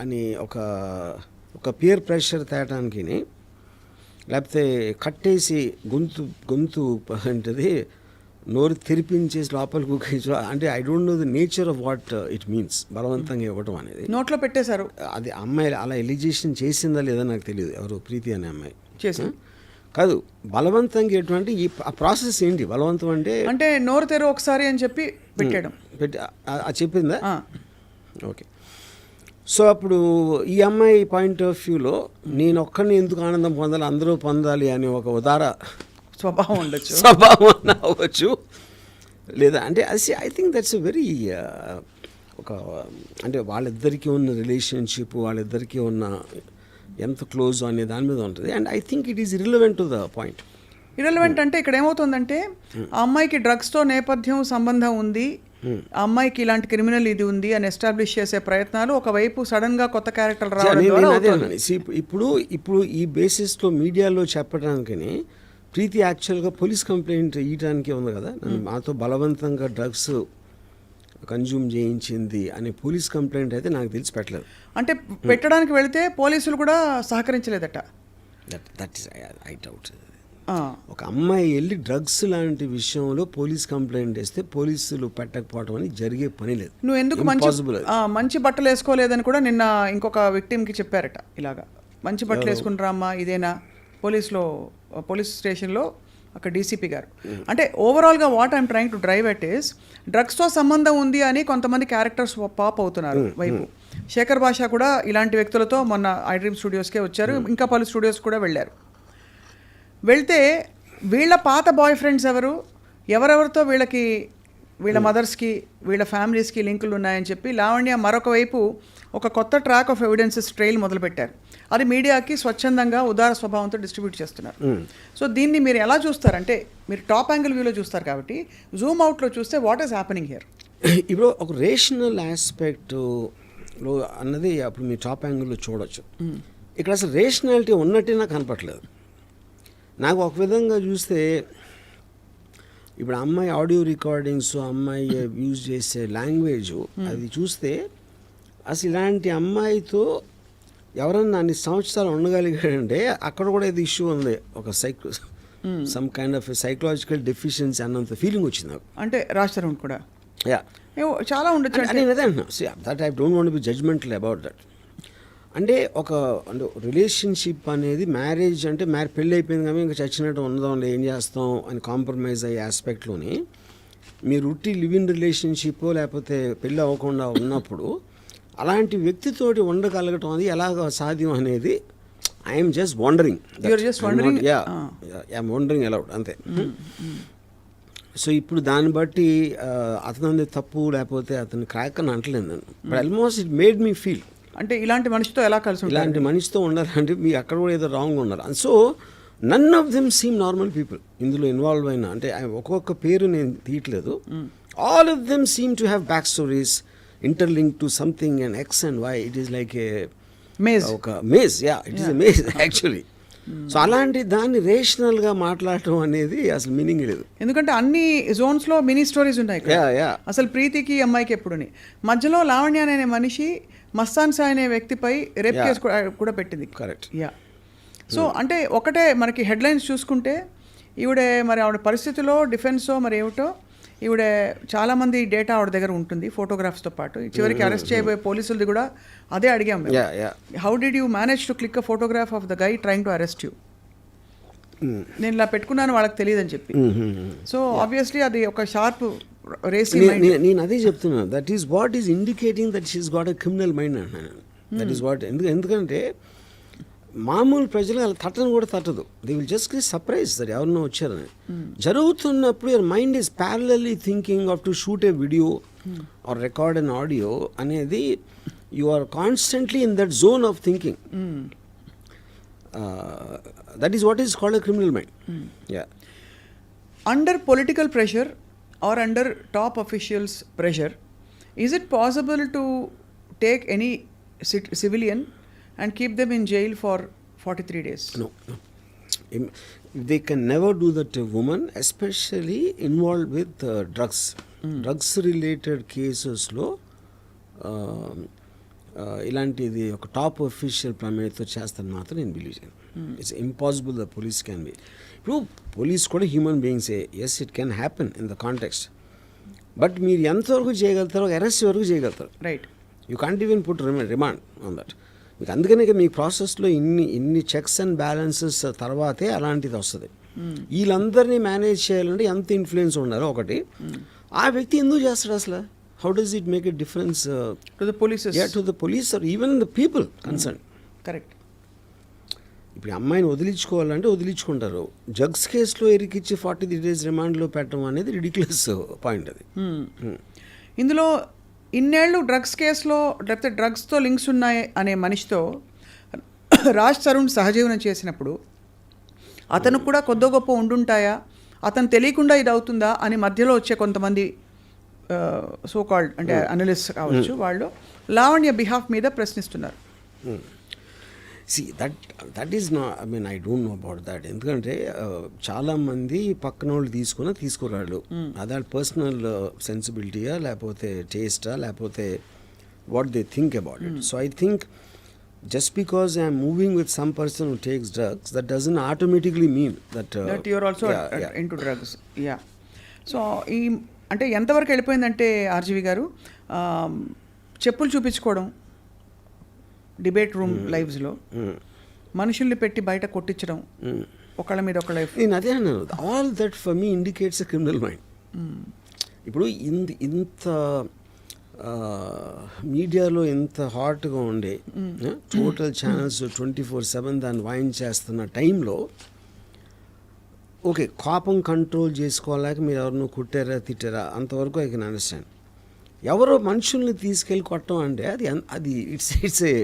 అని ఒక పియర్ ప్రెషర్ తేటానికి, లేకపోతే కట్టేసి గొంతు ఏంటది నోరు తెరిపించేసి లోపల కూర్చో అంటే I don't know the nature of what it means బలవంతంగా ఇవ్వటం అనేది. నోట్లో పెట్టేశారు. అది అమ్మాయి అలా ఎలిగేషన్ చేసిందా లేదా నాకు తెలియదు, ఎవరు ప్రీతి అనే అమ్మాయి చేసి కాదు. బలవంతంగా ఎటువంటి ఈ ప్రాసెస్ ఏంటి బలవంతం అంటే నోరు తెరు ఒకసారి అని చెప్పి పెట్టాడు, చెప్పిందా? ఓకే. సో అప్పుడు ఈ అమ్మాయి పాయింట్ ఆఫ్ వ్యూలో నేను ఒక్కరిని ఎందుకు ఆనందం పొందాలి, అందరూ పొందాలి అని ఒక ఉదార స్వభావం ఉండొచ్చు, స్వభావం అవ్వచ్చు. లేదా అంటే అది ఐ థింక్ దట్స్ వెరీ ఒక అంటే వాళ్ళిద్దరికీ ఉన్న రిలేషన్షిప్, వాళ్ళిద్దరికీ ఉన్న ఎంత క్లోజ్ అనే దాని మీద ఉంటుంది. And I think it is irrelevant to the point. Irrelevant అంటే ఇక్కడ ఏమవుతుందంటే ఆ అమ్మాయికి డ్రగ్స్తో నేపథ్యం సంబంధం ఉంది, ఆ అమ్మాయికి ఇలాంటి క్రిమినల్ ఇది ఉంది అని ఎస్టాబ్లిష్ చేసే ప్రయత్నాలు ఒకవైపు సడన్గా కొత్త క్యారెక్టర్ రావడం ద్వారా అవుతుంది. ఇప్పుడు ఈ బేసిస్లో మీడియాలో చెప్పడానికని ప్రీతి యాక్చువల్గా పోలీస్ కంప్లైంట్ ఇవ్వడానికి ఉంది కదా, మాతో బలవంతంగా డ్రగ్స్ కన్జ్యూమ్ చేయించింది అనే పోలీస్ కంప్లైంట్ అయితే నాకు తెలిసి పెట్టలేదు. అంటే పెట్టడానికి వెళితే పోలీసులు కూడా సహకరించలేదట. That is I doubt. ఒక అమ్మాయి వెళ్ళి డ్రగ్స్ లాంటి విషయంలో పోలీస్ కంప్లైంట్ వేస్తే పోలీసులు పెట్టకపోవడం అని జరిగే పని లేదు. నువ్వు ఎందుకు మంచి బట్టలు వేసుకోలేదని కూడా నిన్న ఇంకొక విక్టిమ్కి చెప్పారట. ఇలాగా మంచి బట్టలు వేసుకుంటారా అమ్మా ఇదేనా, పోలీస్ స్టేషన్లో అక్కడ డీసీపీ గారు. అంటే ఓవరాల్గా what I'm trying to drive at is డ్రగ్స్తో సంబంధం ఉంది అని కొంతమంది క్యారెక్టర్స్ పాప్ అవుతున్నారు వైపు. శేఖర్ భాష కూడా ఇలాంటి వ్యక్తులతో మొన్న ఐ డ్రీమ్ స్టూడియోస్కే వచ్చారు, ఇంకా పలు స్టూడియోస్ కూడా వెళ్ళారు. వెళ్తే వీళ్ళ పాత బాయ్ ఫ్రెండ్స్ ఎవరెవరితో వీళ్ళ మదర్స్కి వీళ్ళ ఫ్యామిలీస్కి లింకులు ఉన్నాయని చెప్పి లావణ్య మరొక వైపు ఒక కొత్త ట్రాక్ ఆఫ్ ఎవిడెన్సెస్ ట్రైల్ మొదలుపెట్టారు. అది మీడియాకి స్వచ్ఛందంగా ఉదార స్వభావంతో డిస్ట్రిబ్యూట్ చేస్తున్నారు. సో దీన్ని మీరు ఎలా చూస్తారంటే మీరు టాప్ యాంగిల్ వ్యూలో చూస్తారు కాబట్టి జూమ్ అవుట్లో చూస్తే వాట్ ఈస్ హ్యాపెనింగ్ హియర్? ఇప్పుడు ఒక రేషనల్ ఆస్పెక్ట్లో అన్నది అప్పుడు మీ టాప్ యాంగిల్లో చూడొచ్చు. ఇక్కడ అసలు రేషనాలిటీ ఉన్నట్టే నాకు కనపట్లేదు. నాకు ఒక విధంగా చూస్తే ఇప్పుడు అమ్మాయి ఆడియో రికార్డింగ్స్, అమ్మాయి యూజ్ చేసే లాంగ్వేజ్ అది చూస్తే అసలు ఇలాంటి అమ్మాయితో ఎవరన్నా అన్ని సంవత్సరాలు ఉండగలిగాడంటే అక్కడ కూడా ఇది ఇష్యూ ఉంది, ఒక some kind of psychological deficiency అన్నంత ఫీలింగ్ వచ్చింది నాకు. అంటే రాజ్ తరుణ్ కూడా చాలా ఉండొచ్చు. That I don't want be judgemental about that. అంటే అంటే రిలేషన్షిప్ అనేది మ్యారేజ్ అంటే పెళ్ళి అయిపోయింది కానీ ఇంకా చచ్చినట్టు ఉండదాం ఏం చేస్తాం అని కాంప్రమైజ్ అయ్యే ఆస్పెక్ట్లోని మీరు ఉట్టి లివ్ ఇన్ రిలేషన్షిప్ లేకపోతే పెళ్ళి అవ్వకుండా ఉన్నప్పుడు అలాంటి వ్యక్తితోటి ఉండగలగటం అది ఎలాగ సాధ్యం అనేది I'm just wondering. You're just wondering? I'm wondering allowed అంతే. సో ఇప్పుడు దాన్ని బట్టి అతని తప్పు లేకపోతే అతని క్రాక్ అని అంటలేదు నేను, but almost it made me feel అంటే ఇలాంటి మనిషితో ఎలా కలిసి ఉంటారు? ఇలాంటి మనిషితో ఉండాలంటే మీ అక్కడ కూడా ఏదో రాంగ్ ఉన్నారు. And so none of them seem normal people ఇందులో ఇన్వాల్వ్ అయిన, అంటే ఒక్కొక్క పేరు నేను తీయట్లేదు. All of them seem to have back stories interlink to something and X and Y. It is like a maze. ఒక maze, it is a maze actually. So అలాంటి దాన్ని రేషనల్గా మాట్లాడటం అనేది అసలు మీనింగ్ లేదు. ఎందుకంటే అన్ని జోన్స్లో మినీ స్టోరీస్ ఉన్నాయి ఇక్కడ. అసలు ప్రీతికి అమ్మాయికి ఎప్పుడుని మధ్యలో లావణ్య అనే మనిషి మస్తాన్ సాయ్ అనే వ్యక్తిపై రేప్ కేసు కూడా పెట్టింది. కరెక్ట్. సో అంటే ఒకటే మనకి హెడ్లైన్స్ చూసుకుంటే ఆవిడ పరిస్థితిలో డిఫెన్సో మరి ఏమిటో ఈవిడ చాలామంది డేటా ఆవిడ దగ్గర ఉంటుంది ఫోటోగ్రాఫ్స్తో పాటు. చివరికి అరెస్ట్ చేయబోయే పోలీసులది కూడా అదే అడిగాం. How did you manage to click a photograph of the guy trying to arrest you? నేను ఇలా పెట్టుకున్నాను వాళ్ళకి తెలియదని చెప్పి. సో ఆబ్వియస్లీ అది ఒక షార్ప్ రేస్. నేను అదే చెప్తున్నాను, that is what is indicating that she's got a criminal mind అంటున్నాను. That is what. ఎందుకంటే మామూలు ప్రజలు అలా తట్టను కూడా తట్టదు. They will just get surprise that ఎవరినో వచ్చారని. జరుగుతున్నప్పుడు your mind is parallelly thinking of to shoot a video or record an audio అనేది you are constantly in that zone of thinking. That is what is called a criminal mind. Under political pressure or under top officials' pressure, is it possible to take any civilian and keep them in jail for 43 days? No. They can never do that to women, especially involved with drugs. Drugs related cases lo ఇలాంటిది ఒక top official ప్రమేయంతో చేస్తాను మాత్రం నేను believe చేయను. It's impossible the police can be. ఇప్పుడు police కూడా human బీయింగ్సే. Yes, it can happen in the context, but మీరు ఎంతవరకు చేయగలుగుతారో అరెస్ట్ వరకు చేయగలుగుతారు. Right. You can't even put remand on that. మీకు అందుకనే మీ ప్రాసెస్లో ఇన్ని చెక్స్ అండ్ బ్యాలెన్సెస్ తర్వాతే అలాంటిది వస్తుంది. వీళ్ళందరినీ మేనేజ్ చేయాలంటే ఎంత ఇన్ఫ్లుయెన్స్ ఉండాలో ఒకటి. ఆ వ్యక్తి ఎందుకు చేస్తాడు అసలు? How does it make a difference to the police? Yeah, to the police or even the people concerned. Correct. ఇప్పుడు అమ్మాయిని వదిలించుకోవాలంటే వదిలించుకుంటారు. డ్రగ్స్ కేసులో ఇరికిచ్చి 43 days రిమాండ్లో పెట్టడం అనేది రిడిక్యులస్ పాయింట్ అది. ఇందులో ఇన్నేళ్ళు డ్రగ్స్ కేసులో లేకపోతే డ్రగ్స్తో లింక్స్ ఉన్నాయి అనే మనిషితో రాజ్ తరుణ్ సహజీవనం చేసినప్పుడు అతను కూడా కొద్దో గొప్ప ఉండుంటాయా, అతను తెలియకుండా ఇది అవుతుందా అని మధ్యలో వచ్చే కొంతమంది సో కాల్డ్ అంటే అనలిస్ట్ కావచ్చు, వాళ్ళు లావణ్య బిహాఫ్ మీద ప్రశ్నిస్తున్నారు. See, that is not, I mean, I don't know about that. ఎందుకంటే చాలామంది పక్కన వాళ్ళు తీసుకురాళ్ళు. అదే పర్సనల్ సెన్సిబిలిటీయా లేకపోతే టేస్టా లేకపోతే what they think about it. So I think just because I am moving with some person who takes drugs, that doesn't automatically mean that you are also into drugs. Yeah. So ఈ అంటే ఎంతవరకు వెళ్ళిపోయిందంటే RGV గారు చెప్పులు చూపించుకోవడం debate room లైవ్స్లో, మనుషుల్ని పెట్టి బయట కొట్టించడం, ఒకళ్ళ మీద ఒకళ్ళ. నేను అదే అన్నాను, all that for me indicates a criminal mind. ఇప్పుడు ఇంత మీడియాలో ఎంత హాట్గా ఉండే టోటల్ ఛానల్స్ 24/7 దాన్ని వైన్ చేస్తున్న టైంలో ఓకే, కోపం కంట్రోల్ చేసుకోలేక మీరు ఎవరినో కుట్టారా తిట్టారా అంతవరకు ఐ కెన్ అండర్స్టాండ్. ఎవరో మనుషుల్ని తీసుకెళ్ళి కొట్టడం అంటే అది ఇట్స్ ఏ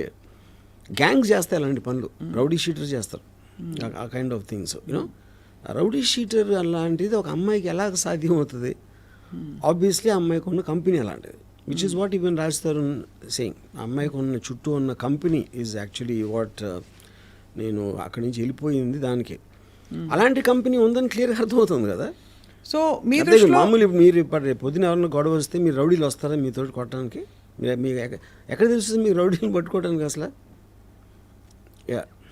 గ్యాంగ్స్ చేస్తాయి అలాంటి పనులు. రౌడీ షీటర్ చేస్తారు ఆ kind of things. You know, rowdy sheeter అలాంటిది ఒక అమ్మాయికి ఎలాగ సాధ్యం అవుతుంది? ఆబ్వియస్లీ ఆ అమ్మాయికి ఉన్న కంపెనీ అలాంటిది, which is what even Raj Tarun saying. ఆ అమ్మాయికి ఉన్న చుట్టూ ఉన్న కంపెనీ ఈజ్ యాక్చువల్లీ వాట్ నేను అక్కడి నుంచి వెళ్ళిపోయింది దానికి. అలాంటి కంపెనీ ఉందని క్లియర్గా అర్థమవుతుంది కదా. సో మామూలు మీరు పొద్దున ఎవరైనా గొడవ వస్తే మీరు రౌడీలు వస్తారా మీతో కొట్టడానికి? మీకు ఎక్కడ తెలుస్తుంది మీకు రౌడీని పట్టుకోవడానికి అసలు?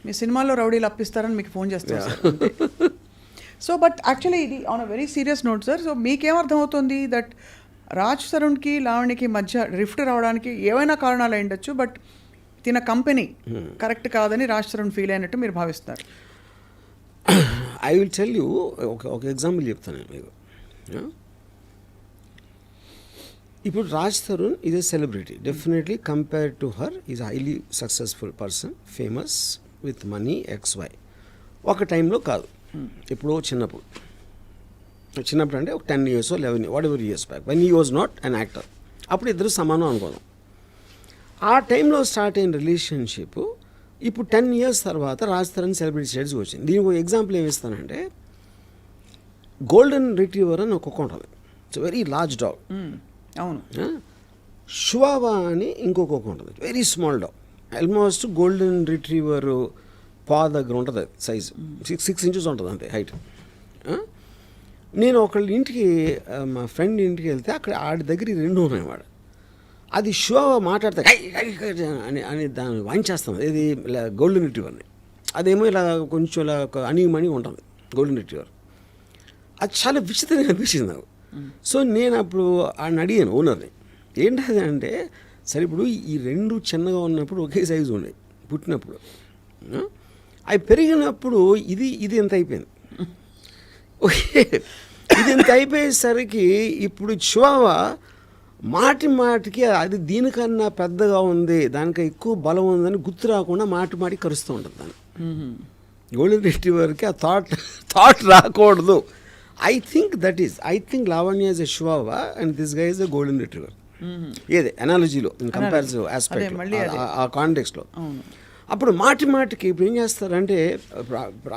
మీ సినిమాలో రౌడీలు అప్పిస్తారని మీకు ఫోన్ చేస్తారు. సో బట్ యాక్చువల్లీ ఇది on a very serious note sir. So మీకేమర్థం అవుతుంది దట్ రాజ్ తరుణ్కి లావణ్యకి మధ్య రిఫ్ట్ రావడానికి ఏవైనా కారణాలు అయి ఉండొచ్చు, బట్ తిన కంపెనీ కరెక్ట్ కాదని రాజ్ తరుణ్ ఫీల్ అయినట్టు మీరు భావిస్తున్నారు? ఐ విల్ టెల్ యూ ఒక ఎగ్జాంపుల్ చెప్తాను మీకు. ఇప్పుడు Raj Tarun is a celebrity, definitely compared to her is highly successful person, famous, with money XY ఒక టైంలో కాదు, ఎప్పుడో చిన్నప్పుడు అంటే ఒక 10 years 11 what ever years back when he was not an actor, అప్పుడు ఇద్దరు సమానం అనుకోదాం. ఆ టైంలో స్టార్ట్ అయిన రిలేషన్షిప్ ఇప్పుడు 10 years తర్వాత రాజ్ తరుణ్ సెలబ్రిటీ స్టేటస్కి వచ్చింది. దీనికి ఒక ఎగ్జాంపుల్ ఏమి ఇస్తానంటే, గోల్డెన్ రిట్రీవర్ అని ఒక కుక్క ఉంటుంది, ఇట్స్ వెరీ లార్జ్ డాగ్. అవును. షువావా అని ఇంకొక కుక్క ఉంటుంది, very small dog, almost golden retriever పా దగ్గర ఉంటుంది సైజు, 6 inches ఉంటుంది అంతే హైట్. నేను ఒకళ్ళ ఇంటికి మా ఫ్రెండ్ ఇంటికి వెళ్తే అక్కడ ఆడి దగ్గర ఈ రెండు ఉన్నాయి. వాడు అది షువావా మాట్లాడితే అని దాన్ని వాయించేస్తాం, ఇది గోల్డెన్ రిట్రీవర్ని. అదేమో ఇలా కొంచెం ఇలా అణిగిమణి ఉంటుంది గోల్డెన్ రిట్రీవర్. అది చాలా విచిత్రంగా అనిపించింది నాకు. సో నేను అప్పుడు ఆయన అడిగాను ఓనర్ని, ఏంటది అంటే, సరే ఇప్పుడు ఈ రెండు చిన్నగా ఉన్నప్పుడు ఒకే సైజు ఉండేవి పుట్టినప్పుడు, అవి పెరిగినప్పుడు ఇది ఎంత అయిపోయింది, ఓకే ఇది ఎంత అయిపోయేసరికి ఇప్పుడు చివావా మాటికి అది దీనికన్నా పెద్దగా ఉంది, దానికి ఎక్కువ బలం ఉందని గుర్తు రాకుండా మాటికి కరుస్తూ ఉంటుంది దాన్ని. గోల్డెన్ రిట్రీవర్కి ఆ థాట్ రాకూడదు. I think Lavanya is a Chihuahua and this guy is a golden retriever. ఏదే అనాలజీలో ఇన్ కంపారిటివ్ ఆస్పెక్ట్ ఆ కాంటెక్స్లో. అప్పుడు మాటికి ఇప్పుడు ఏం చేస్తారంటే,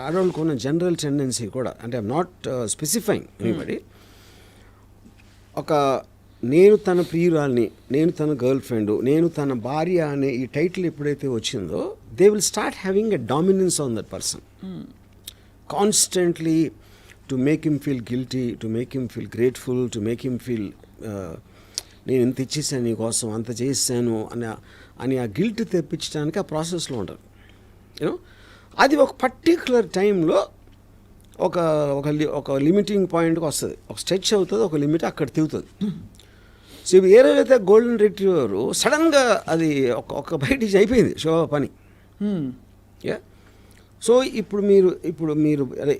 ఆడవాళ్ళకు ఉన్న జనరల్ టెండెన్సీ కూడా, అంటే ఐఎమ్ నాట్ స్పెసిఫైయింగ్ ఎనీబడి, ఒక నేను తన ప్రియురాల్ని, నేను తన గర్ల్ ఫ్రెండ్, నేను తన భార్య అనే ఈ టైటిల్ ఎప్పుడైతే వచ్చిందో, they will start having a dominance on that person constantly, to make him feel guilty, to make him feel grateful, to make him feel నేను ఇంత ఇచ్చేసాను నీకోసం, అంత చేసాను అని ఆ గిల్ట్ తెప్పించడానికి ఆ ప్రాసెస్లో ఉంటారు. యూనో అది ఒక పర్టిక్యులర్ టైంలో ఒక లిమిటింగ్ పాయింట్కి వస్తుంది, ఒక స్ట్రెచ్ అవుతుంది, ఒక లిమిట్ అక్కడ తిరుగుతుంది. సో ఇప్పుడు ఏ రోజైతే గోల్డెన్ రిట్రీవర్ సడన్గా అది ఒక బయటికి అయిపోయింది షో పని. సో ఇప్పుడు మీరు అదే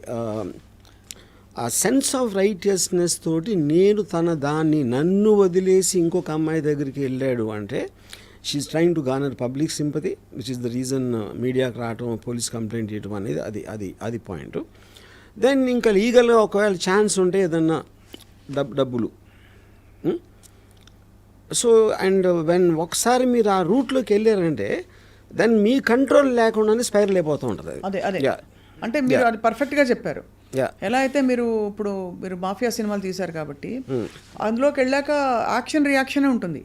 ఆ సెన్స్ ఆఫ్ రైటియస్నెస్ తోటి నన్ను వదిలేసి ఇంకొక అమ్మాయి దగ్గరికి వెళ్ళాడు అంటే, she's trying to garner public sympathy, which is the reason మీడియాకి రావటం, పోలీస్ కంప్లైంట్ చేయటం అనేది అది పాయింట్. దెన్ ఇంకా లీగల్గా ఒకవేళ ఛాన్స్ ఉంటే ఏదన్నా డబ్బులు. సో అండ్ ఒకసారి మీరు ఆ రూట్లోకి వెళ్ళారంటే దెన్ మీ కంట్రోల్ లేకుండానే స్పైరల్ అయిపోతూ ఉంటుంది. అదే అంటే మీరు అది పర్ఫెక్ట్గా చెప్పారు. ఎలా అయితే మీరు మాఫియా సినిమాలు తీశారు కాబట్టి అందులోకి వెళ్ళాక యాక్షన్ రియాక్షన్ ఉంటుంది.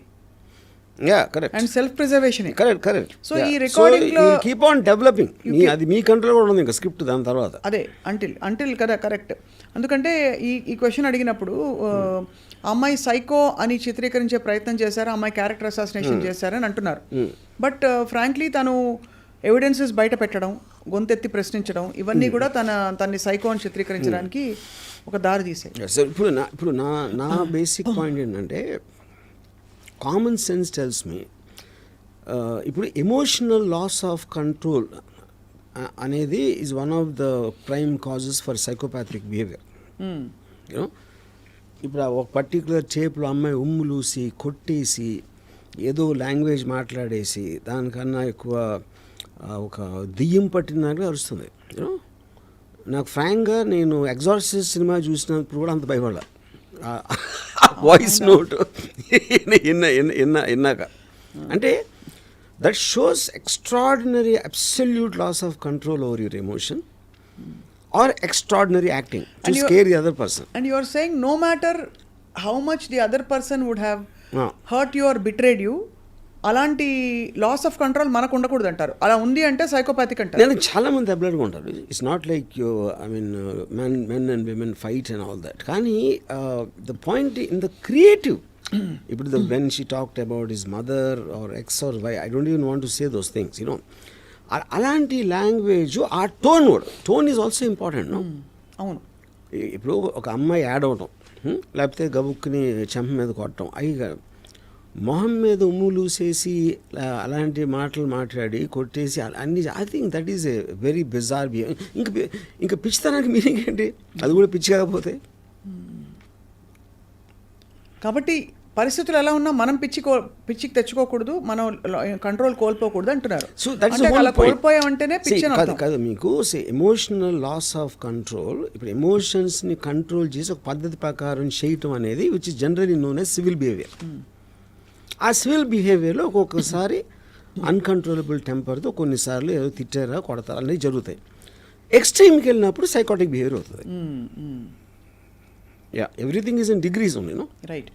And self preservation. Correct. So ఈ రికార్డింగ్ లో కీప్ ఆన్ డెవలపింగ్, అది మీ కంట్రోల్ కూడా ఉంది ఇంకా స్క్రిప్ట్ దాని తర్వాత. అదే అంటిల్ కదా, కరెక్ట్. ఎందుకంటే ఈ క్వశ్చన్ అడిగినప్పుడు అమ్మాయి సైకో అని చిత్రీకరించే ప్రయత్నం చేశారు, అమ్మాయి క్యారెక్టర్ అసాసినేషన్ చేశారని అంటున్నారు. బట్ ఫ్రాంక్లీ తను ఎవిడెన్సెస్ బయట పెట్టడం, గొంతెత్తి ప్రశ్నించడం, ఇవన్నీ కూడా తన్ని సైకో అని చిత్రీకరించడానికి ఒక దారి తీసాయి. ఇప్పుడు నా బేసిక్ పాయింట్ ఏంటంటే, కామన్ సెన్స్ టెల్స్ మీ, ఇప్పుడు ఎమోషనల్ లాస్ ఆఫ్ కంట్రోల్ అనేది is one of the prime causes for psychopathic behaviour. You know ఇప్పుడు ఒక పర్టికులర్ టేప్లో అమ్మాయి ఉమ్ములూసి కొట్టేసి ఏదో లాంగ్వేజ్ మాట్లాడేసి దానికన్నా ఎక్కువ ఒక దెయ్యం పట్టినట్టుగా అరుస్తుంది. యూనో నాకు ఫ్రాంక్గా నేను ఎగ్జార్సిస్ట్ సినిమా చూసినప్పుడు కూడా అంత భయపడ్డా, వాయిస్ నోట్ విన్నాక. అంటే that shows extraordinary absolute loss of control over your emotion or extraordinary acting to scare the other person. And you are saying no matter how much the other person would have hurt you or betrayed you, అలాంటి loss of control మనకు ఉండకూడదు అంటారు. అలా ఉంది అంటే psychopathic అంటారు. నేను చాలా మంది అబ్లర్గా ఉంటారు. It's not like men and women fight and all that. కానీ the point in the creative, ఇప్పుడు when she talked about his mother or X or Y, I don't even want to say those things. You know అలాంటి language, ఆ tone is also important. No అవును. ఇప్పుడు ఒక అమ్మాయి add అవటం, లేకపోతే గబుక్కుని చెంప మీద కొట్టడం, అవి మొహం మీద ఉమ్ములూసేసి అలాంటి మాటలు మాట్లాడి కొట్టేసి అన్ని, I think that is a very bizarre behaviour. ఇంకా పిచ్చితనానికి మీనింగ్ ఏంటి? అది కూడా పిచ్చి కాకపోతే. కాబట్టి పరిస్థితులు ఎలా ఉన్నా మనం పిచ్చికి తెచ్చుకోకూడదు, మనం కంట్రోల్ కోల్పోకూడదు అంటున్నారు. సో దట్స్ అంటే అలా కోల్పోయామంటేనే పిచ్చి అని అర్థం. కాదు మీకు ఎమోషనల్ లాస్ ఆఫ్ కంట్రోల్. ఇప్పుడు ఎమోషన్స్ని కంట్రోల్ చేసి ఒక పద్ధతి ప్రకారం చేయటం అనేది which is generally known as civil behaviour. ఆ సివిల్ బిహేవియర్లో ఒక్కొక్కసారి అన్కంట్రోలబుల్ టెంపర్తో కొన్నిసార్లు ఏదో తిట్టారా కొడతారా అనేవి జరుగుతాయి. ఎక్స్ట్రీమ్కి వెళ్ళినప్పుడు సైకాటిక్ బిహేవియర్ అవుతుంది. Yeah, everything is in degrees only. No right.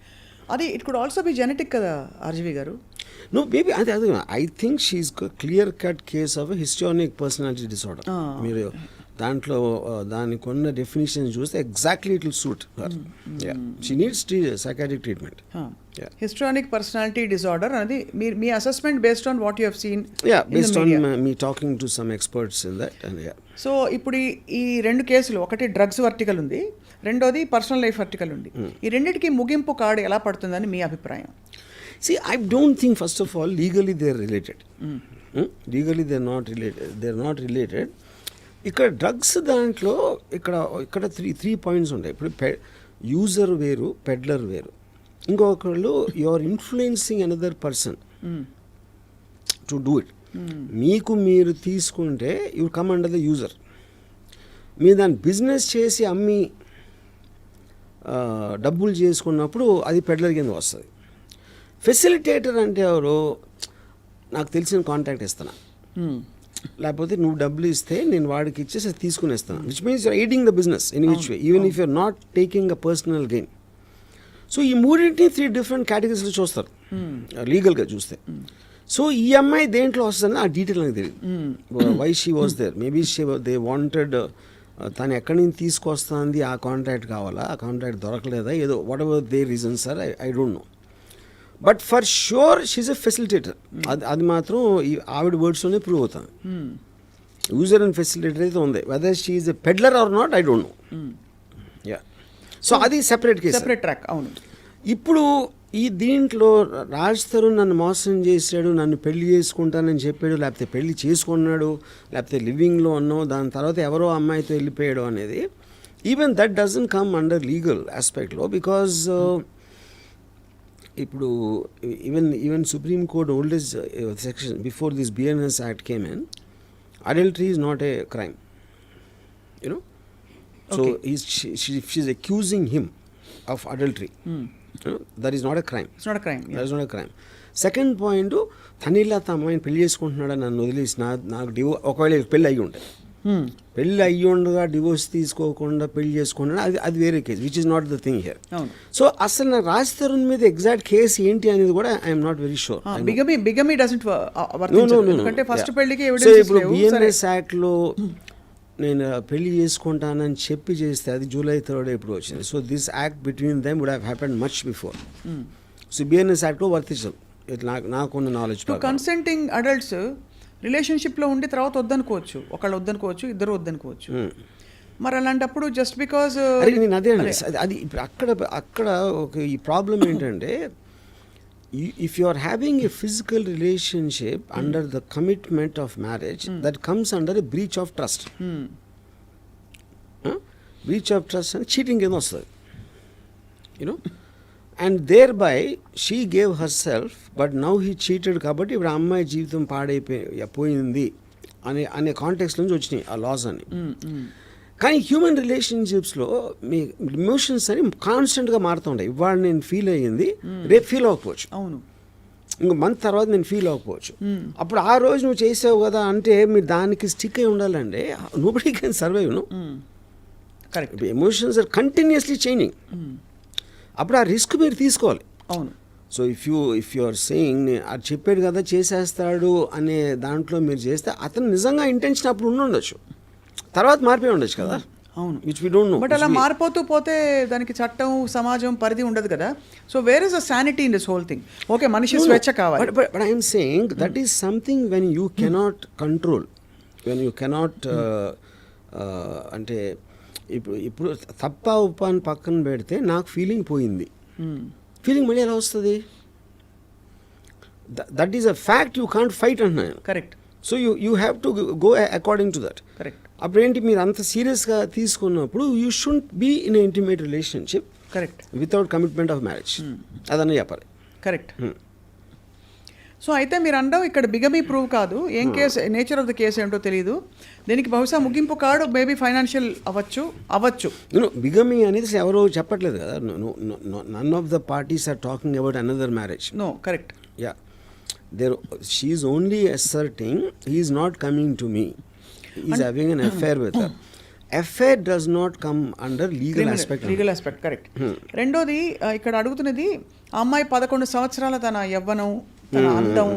అది it could also be genetic కదా ఆర్జీవి గారు? నో బేబీ అదే I think she's clear cut case of histrionic personality disorder. మీరు దాంట్లో దానికి ఉన్న డెఫినేషన్ చూస్తే exactly it will suit. She needs psychiatric treatment. Histrionic personality disorder అనేది మీ assessment based on what you have seen? Yeah, based on మీ talking to some experts in that. And yeah, so ఇప్పుడు ఈ రెండు కేసులు, ఒకటి drugs vertical ఉంది, రెండోది పర్సనల్ లైఫ్ వర్టికల్ ఉంది. ఈ రెండింటికి ముగింపు కార్డు ఎలా పడుతుందని మీ అభిప్రాయం? See, I don't think, first of all, legally they are related. Legally they are not related. They are not related. ఇక్కడ డ్రగ్స్ దాంట్లో ఇక్కడ త్రీ పాయింట్స్ ఉంటాయి. ఇప్పుడు యూజర్ వేరు, పెడ్లర్ వేరు. ఇంకొకళ్ళు you are influencing another person to do it. మీకు మీరు తీసుకుంటే you come under the user. మీరు దాన్ని బిజినెస్ చేసి అమ్మి డబ్బులు చేసుకున్నప్పుడు అది పెడ్లర్ కింద వస్తుంది. ఫెసిలిటేటర్ అంటే ఎవరు? నాకు తెలిసిన కాంటాక్ట్ ఇస్తాను, లేకపోతే నువ్వు డబ్బులు ఇస్తే నేను వాడికి ఇచ్చేసి తీసుకునేస్తాను, which means you're aiding the business in which way, even if you're not taking a personal gain. So ఈ మూడింటిని 3 డిఫరెంట్ కేటగిరీస్లో చూస్తారు లీగల్గా చూస్తే. సో ఈ అమ్మాయి దేంట్లో వస్తుందని ఆ డీటెయిల్ నాకు తెలియదు. Why she was there, maybe they wanted, తను ఎక్కడి నుంచి తీసుకొస్తుంది, ఆ కాంట్రాక్ట్ కావాలా, ఆ కాంట్రాక్ట్ దొరకలేదా, ఏదో whatever they reasons sir, I don't know. But for sure she's a facilitator. అది మాత్రం ఈ ఆవిడ వర్డ్స్లోనే ప్రూవ్ అవుతుంది. యూజర్ అండ్ ఫెసిలిటేటర్ అయితే ఉంది. Whether she is a peddler or not I don't know. Yeah, so అది సెపరేట్ కేసు, సెపరేట్ ట్రాక్. అవును. ఇప్పుడు ఈ దీంట్లో రాజ్ తరుణ్ నన్ను మోసం చేశాడు, నన్ను పెళ్లి చేసుకుంటానని చెప్పాడు, లేకపోతే పెళ్లి చేసుకున్నాడు, లేకపోతే లివింగ్లో ఉన్నావు, దాని తర్వాత ఎవరో అమ్మాయితో వెళ్ళిపోయాడు అనేది, even that doesn't come under legal ఆస్పెక్ట్లో. బికాజ్ ఇప్పుడు even supreme court oldest section before this BNS act came in, adultery is not a crime, you know. So she's accusing him of adultery. That is not a crime. It's not a crime. That is not a crime. Second point, తనిలా అమ్మాయిని పెళ్లి చేసుకుంటున్నాడని నన్ను వదిలేసి నాకు ఒకవేళ పెళ్ళి అయ్యి ఉంటుంది, పెళ్ళి అయ్యి ఉండగా డివోర్స్ తీసుకోకుండా పెళ్లి చేసుకున్నాడు, అది వేరే case, which is not the thing here. So అసలు నాకు రాజ్ తరుణ్ మీద ఎగ్జాక్ట్ కేసు ఏంటి అనేది కూడా I'm not very sure. Bigamy doesn't వర్తించదు, ఎందుకంటే ఫస్ట్ పెళ్లికి సో ఇప్పుడు బిఎన్ఎస్ యాక్ట్లో నేను పెళ్లి చేసుకుంటానని చెప్పి చేస్తే అది July 3rd ఎప్పుడు వచ్చింది. So this act between them would have happened much before. So BNS యాక్ట్లో వర్తించదు నాకున్న నాలెడ్జ్. కన్సెంటింగ్ అడల్ట్స్ రిలేషన్షిప్లో ఉండి తర్వాత వద్దనుకోవచ్చు, ఒకళ్ళు వద్దనుకోవచ్చు, ఇద్దరు వద్దనుకోవచ్చు. మరి అలాంటప్పుడు జస్ట్ బికాజ్ నేను అదే అండి, అది ఇప్పుడు అక్కడ ఒక ఈ ప్రాబ్లం ఏంటంటే, if you are having a physical relationship under the commitment of marriage, that comes under a breach of trust. Breach of trust and cheating కింద వస్తుంది, you know. And thereby she gave herself, but now he cheated కాబట్టి ఇప్పుడు ఆ అమ్మాయి జీవితం పాడైపోయింది అనే context నుంచి వచ్చినాయి ఆ లాస్ అని. కానీ హ్యూమన్ రిలేషన్షిప్స్లో మీ ఎమోషన్స్ అని కాన్స్టెంట్గా మారుతూ ఉంటాయి. ఇవాళ నేను ఫీల్ అయ్యింది, రేపు ఫీల్ అవ్వకపోవచ్చు, అవును, ఇంకో మంత్ తర్వాత నేను ఫీల్ అవ్వకపోవచ్చు. అప్పుడు ఆ రోజు నువ్వు చేసావు కదా అంటే మీరు దానికి స్టిక్ అయి ఉండాలంటే nobody can survive. No, correct. Emotions are continuously changing. అప్పుడు ఆ రిస్క్ మీరు తీసుకోవాలి. అవును. So if you are saying అది చెప్పాడు కదా చేసేస్తాడు అనే దాంట్లో మీరు చేస్తే అతను నిజంగా ఇంటెన్షన్ అప్పుడు ఉండొచ్చు, తర్వాత మారిపోయి ఉండొచ్చు కదా. అవును, which we don't know. But అలా మారిపోతూ పోతే దానికి చట్టం, సమాజం పరిధి ఉండదు కదా. So where is the sanity in this whole thing? Okay, మనిషి స్వేచ్ఛ కావాలి, but I'm saying that is something when you cannot control, when you cannot అంటే ఇప్పుడు తప్ప ఉప్ప అని పక్కన పెడితే నాకు ఫీలింగ్ పోయింది, ఫీలింగ్ మళ్ళీ ఎలా వస్తుంది? That is a fact, you can't fight అంటున్నాను. Correct. So you have to go according to that. Correct. అప్పుడు ఏంటి, మీరు అంత సీరియస్గా తీసుకున్నప్పుడు you should be in intimate relationship correct without commitment of marriage అదన్నీ చెప్పాలి. కరెక్ట్. సో అయితే మీరు అనడం ఇక్కడ బిగమీ ప్రూవ్ కాదు, ఏం case nature of the case ఏంటో తెలియదు, దీనికి బహుశా ముగింపు కాడు మేబీ ఫైనాన్షియల్ అవ్వచ్చు. బిగమీ అనేది ఎవరో చెప్పట్లేదు కదా, none of the parties are talking about another marriage. No correct. Yeah, she is only asserting he is not coming to me, he is having an affair with her. Affair does not come under legal aspect. Correct. రెండోది ఇక్కడ అడుగుతున్నది, ఆ అమ్మాయి 11 సంవత్సరాల తన యవ్వనం, తన అందం,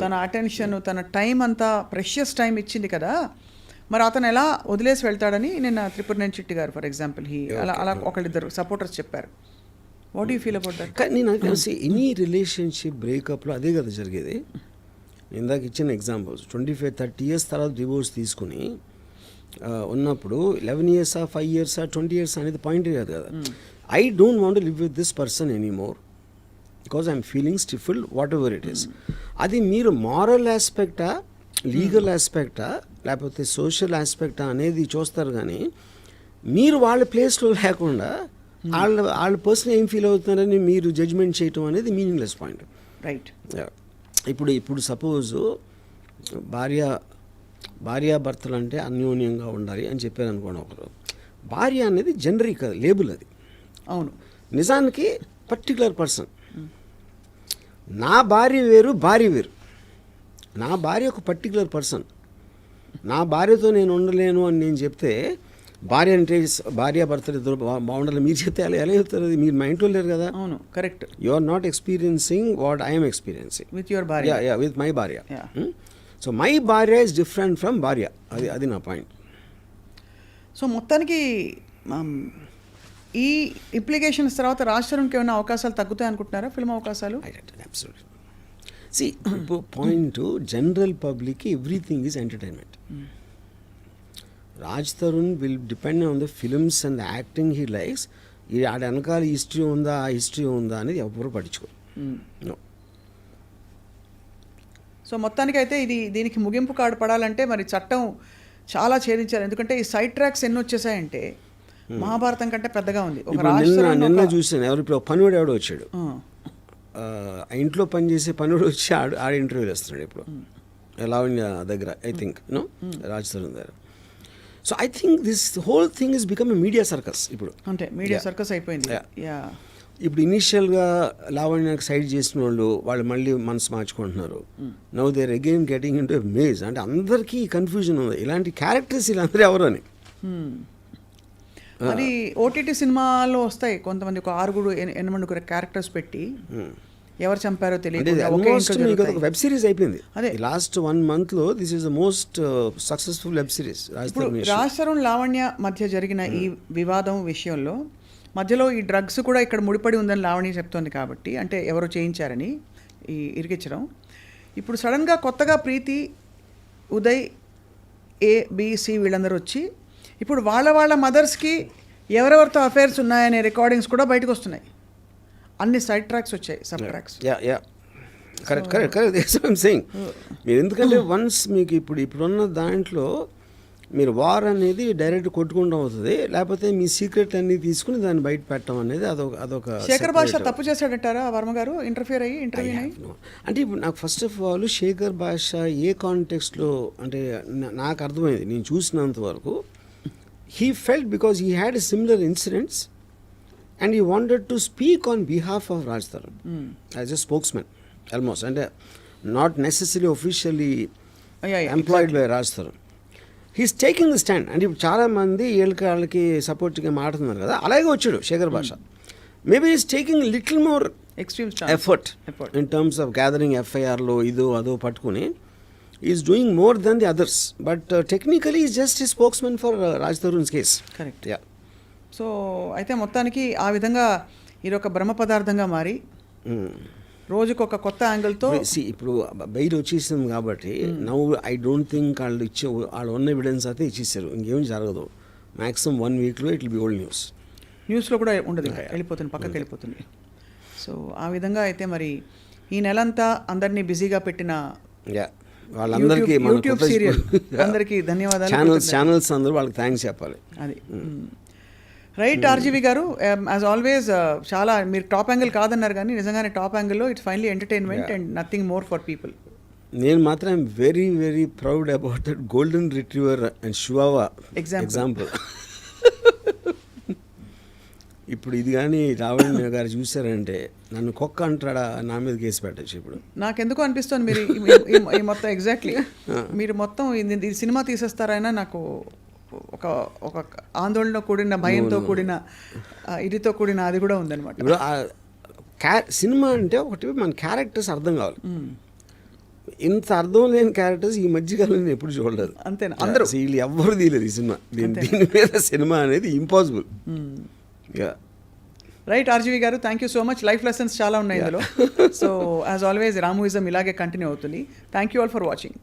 తన అటెన్షన్, తన టైం అంతా ప్రెషియస్ టైం ఇచ్చింది కదా, మరి అతను ఎలా వదిలేసి వెళ్తాడని నిన్న త్రిపురనేని చిట్టి గారు ఫర్ ఎగ్జాంపుల్ అలా ఒకళ్ళిద్దరు సపోర్టర్స్ చెప్పారు. What you feel about that? కానీ నాకు తెలిసి ఎనీ రిలేషన్షిప్ బ్రేకప్లో అదే కదా జరిగేది. ఇందాక ఇచ్చిన ఎగ్జాంపుల్స్ 25-30 years తర్వాత డివోర్స్ తీసుకుని ఉన్నప్పుడు 11 years 5 years 20 years అనేది పాయింట్ కాదు కదా. I don't want live with this person anymore because I'm feeling stifled whatever it is. అది మీరు మారల్ ఆస్పెక్టా, లీగల్ ఆస్పెక్టా, లేకపోతే సోషల్ ఆస్పెక్టా అనేది చూస్తారు, కానీ మీరు వాళ్ళ ప్లేస్లో లేకుండా వాళ్ళ పర్సన్ ఏం ఫీల్ అవుతున్నారని మీరు జడ్జ్మెంట్ చేయటం అనేది మీనింగ్లెస్ పాయింట్. రైట్. ఇప్పుడు సపోజ్ భార్యాభర్తలు అంటే అన్యోన్యంగా ఉండాలి అని చెప్పారు అనుకోండి ఒకరు. భార్య అనేది జనరిక్ కదా, లేబుల్ అది. అవును. నిజానికి పర్టికులర్ పర్సన్. నా భార్య వేరు, భార్య వేరు. నా భార్య ఒక పర్టికులర్ పర్సన్. నా భార్యతో నేను ఉండలేను అని నేను చెప్తే, భార్య అంటే భార్యాభర్తలు ఇద్దరు బాగుండాలి మీరు చెప్తే ఎలా చెప్తారు? అది మీరు మైండ్లో లేరు కదా. అవును, correct. You are not experiencing what I'm experiencing with your bharya. Yeah, with my bharya. So my bharya is different from bharya. అది నా పాయింట్. సో మొత్తానికి ఈ ఇంప్లికేషన్స్ తర్వాత రాజ్ తరుణ్కి ఏమైనా అవకాశాలు తగ్గుతాయి అనుకుంటున్నారా, ఫిల్మ్ అవకాశాలు? అబ్సల్యూట్లీ. సి, ఇప్పుడు పాయింట్ జనరల్ పబ్లిక్కి everything is entertainment. Raj Tarun will depend on the films and the acting he likes. ఆడ వెనకాల హిస్టరీ ఉందా, ఆ హిస్టరీ ఉందా అనేది ఎవరు పట్టించుకోరు. సో మొత్తానికి అయితే దీనికి ముగింపు కార్డు పడాలంటే మరి చట్టం చాలా ఛేదించారు. ఎందుకంటే ఈ సైడ్ ట్రాక్స్ ఎన్ని వచ్చేసాయంటే మహాభారతం కంటే పెద్దగా ఉంది. నిన్న చూసాను, ఇప్పుడు పనివాడు ఎవడో వచ్చాడు, ఆ ఇంట్లో పనిచేసే పనివాడు వచ్చి ఆడ ఇంటర్వ్యూలు వేస్తున్నాడు ఇప్పుడు లావణ్య దగ్గర, ఐ థింక్ రాజ్ తరుణ్ దగ్గర. So I think this whole thing is become a media circus. ఇప్పుడు అంటే మీడియా సర్కస్ అయిపోయింది. ఇప్పుడు ఇనీషియల్గా లావణ్యకు సైడ్ చేసిన వాళ్ళు మళ్ళీ మనసు మార్చుకుంటున్నారు. Now there again getting in to maze. అంటే అందరికీ కన్ఫ్యూజన్ ఉంది, ఇలాంటి క్యారెక్టర్స్ వీళ్ళందరూ ఎవరు అని. మరి ఓటీటీ సినిమాలో వస్తాయి కొంతమంది, ఒక 6-8 క్యారెక్టర్స్ పెట్టి ఎవరు చంపారో తెలియదు. వెబ్ సిరీస్ అయిపోయింది. అదే last 1 month this is the most successful web series. Raj Tarun Lavanya మధ్య జరిగిన ఈ వివాదం విషయంలో మధ్యలో ఈ డ్రగ్స్ కూడా ఇక్కడ ముడిపడి ఉందని లావణ్య చెప్తోంది కాబట్టి, అంటే ఎవరో చేయించారని ఈ ఇరికించడం. ఇప్పుడు సడన్గా కొత్తగా ప్రీతి, ఉదయ్, ABC వీళ్ళందరూ వచ్చి ఇప్పుడు వాళ్ళ మదర్స్కి ఎవరెవరితో అఫైర్స్ ఉన్నాయనే రికార్డింగ్స్ కూడా బయటకు వస్తున్నాయి. అన్ని సైడ్ ట్రాక్స్ వచ్చాయి, సబ్ ట్రాక్స్. Correct saying. మీరు ఎందుకంటే వన్స్ మీకు ఇప్పుడున్న దాంట్లో మీరు వార్ అనేది డైరెక్ట్ కొట్టుకుంటూ అవుతుంది, లేకపోతే మీ సీక్రెట్ అన్ని తీసుకుని దాన్ని బయట పెట్టడం అనేది అదొక. శేఖర్ భాష తప్పు చేశాడంటారా వర్మ గారు ఇంటర్వ్యూ అయ్యి? అంటే ఇప్పుడు నాకు ఫస్ట్ ఆఫ్ ఆల్ శేఖర్ భాష ఏ కాంటెక్స్ట్లో అంటే నాకు అర్థమైంది, నేను చూసినంత వరకు he felt because he had a similar incidents and he wanted to speak on behalf of Raj Tarun as a spokesman almost, and not necessarily officially employed by Raj Tarun. He's taking the stand. And ఇప్పుడు చాలా మంది వీళ్ళకి సపోర్ట్గా మాట్లాడుతున్నారు కదా, అలాగే వచ్చాడు Shekhar Basha. Maybe is taking little more extreme effort in terms of gathering ఎఫ్ఐఆర్లో అదో పట్టుకుని is doing more than the others, but technically is just a spokesman for Raj Tarun's case. Correct. Yeah. So అయితే మొత్తానికి ఆ విధంగా ఇది ఒక బ్రహ్మ పదార్థంగా మారి రోజుకు ఒక కొత్త యాంగిల్తో ఇప్పుడు బయట వచ్చేసింది కాబట్టి నౌ ఐ డోంట్ థింక్ వాళ్ళు ఉన్న ఎవిడెన్స్ అయితే ఇచ్చేసారు, ఇంకేం జరగదు. మ్యాక్సిమం 1 weekలో ఇట్ విల్ బి ఓల్డ్ న్యూస్లో కూడా ఉండదు, ఇంకా వెళ్ళిపోతుంది, పక్కకి వెళ్ళిపోతుంది. సో ఆ విధంగా అయితే మరి ఈ నెలంతా అందరినీ బిజీగా పెట్టిన వాళ్ళందరికీ యూట్యూబ్ సీరియల్ అందరికీ ధన్యవాదాలు. ఛానల్స్ అందరూ వాళ్ళకి థ్యాంక్స్ చెప్పాలి. అది రైట్ ఆర్జీవి గారు, యాజ్ ఆల్వేస్ చాలా మీరు టాప్ యాంగిల్ కాదన్నారు కానీ నిజంగానే టాప్ యాంగిల్లో it's finally entertainment and nothing more for people. నేను మాత్రం very very proud about that golden retriever and chihuahua example. ఇప్పుడు ఇది కానీ రావణ్ గారు చూసారంటే నన్ను కుక్క అంటాడా, నా మీద కేసు పెట్టచ్చు. ఇప్పుడు నాకెందుకు అనిపిస్తుంది మీరు ఈ మొత్తం ఎగ్జాక్ట్లీ మీరు మొత్తం ఇది సినిమా తీసేస్తారైనా నాకు ఒక ఒక ఆందోళనతో కూడిన భయంతో కూడిన ఇదితో కూడిన అది కూడా ఉందన్నమాట. ఇప్పుడు సినిమా అంటే ఒకటి మన క్యారెక్టర్స్ అర్థం కావాలి. ఇంత అర్థం లేని క్యారెక్టర్స్ ఈ మధ్యకాలంలో నేను ఎప్పుడు చూడలేదు. అంతేనా? అందరూ వీళ్ళు ఎవ్వరు తీయలేదు ఈ సినిమా. దీని మీద సినిమా అనేది ఇంపాసిబుల్. రైట్ ఆర్జీవి గారు, thank you so much. Life lessons చాలా ఉన్నాయి ఇందులో. సో యాజ్ ఆల్వేస్ రామూయిజం ఇలాగే కంటిన్యూ అవుతుంది. Thank you all for watching.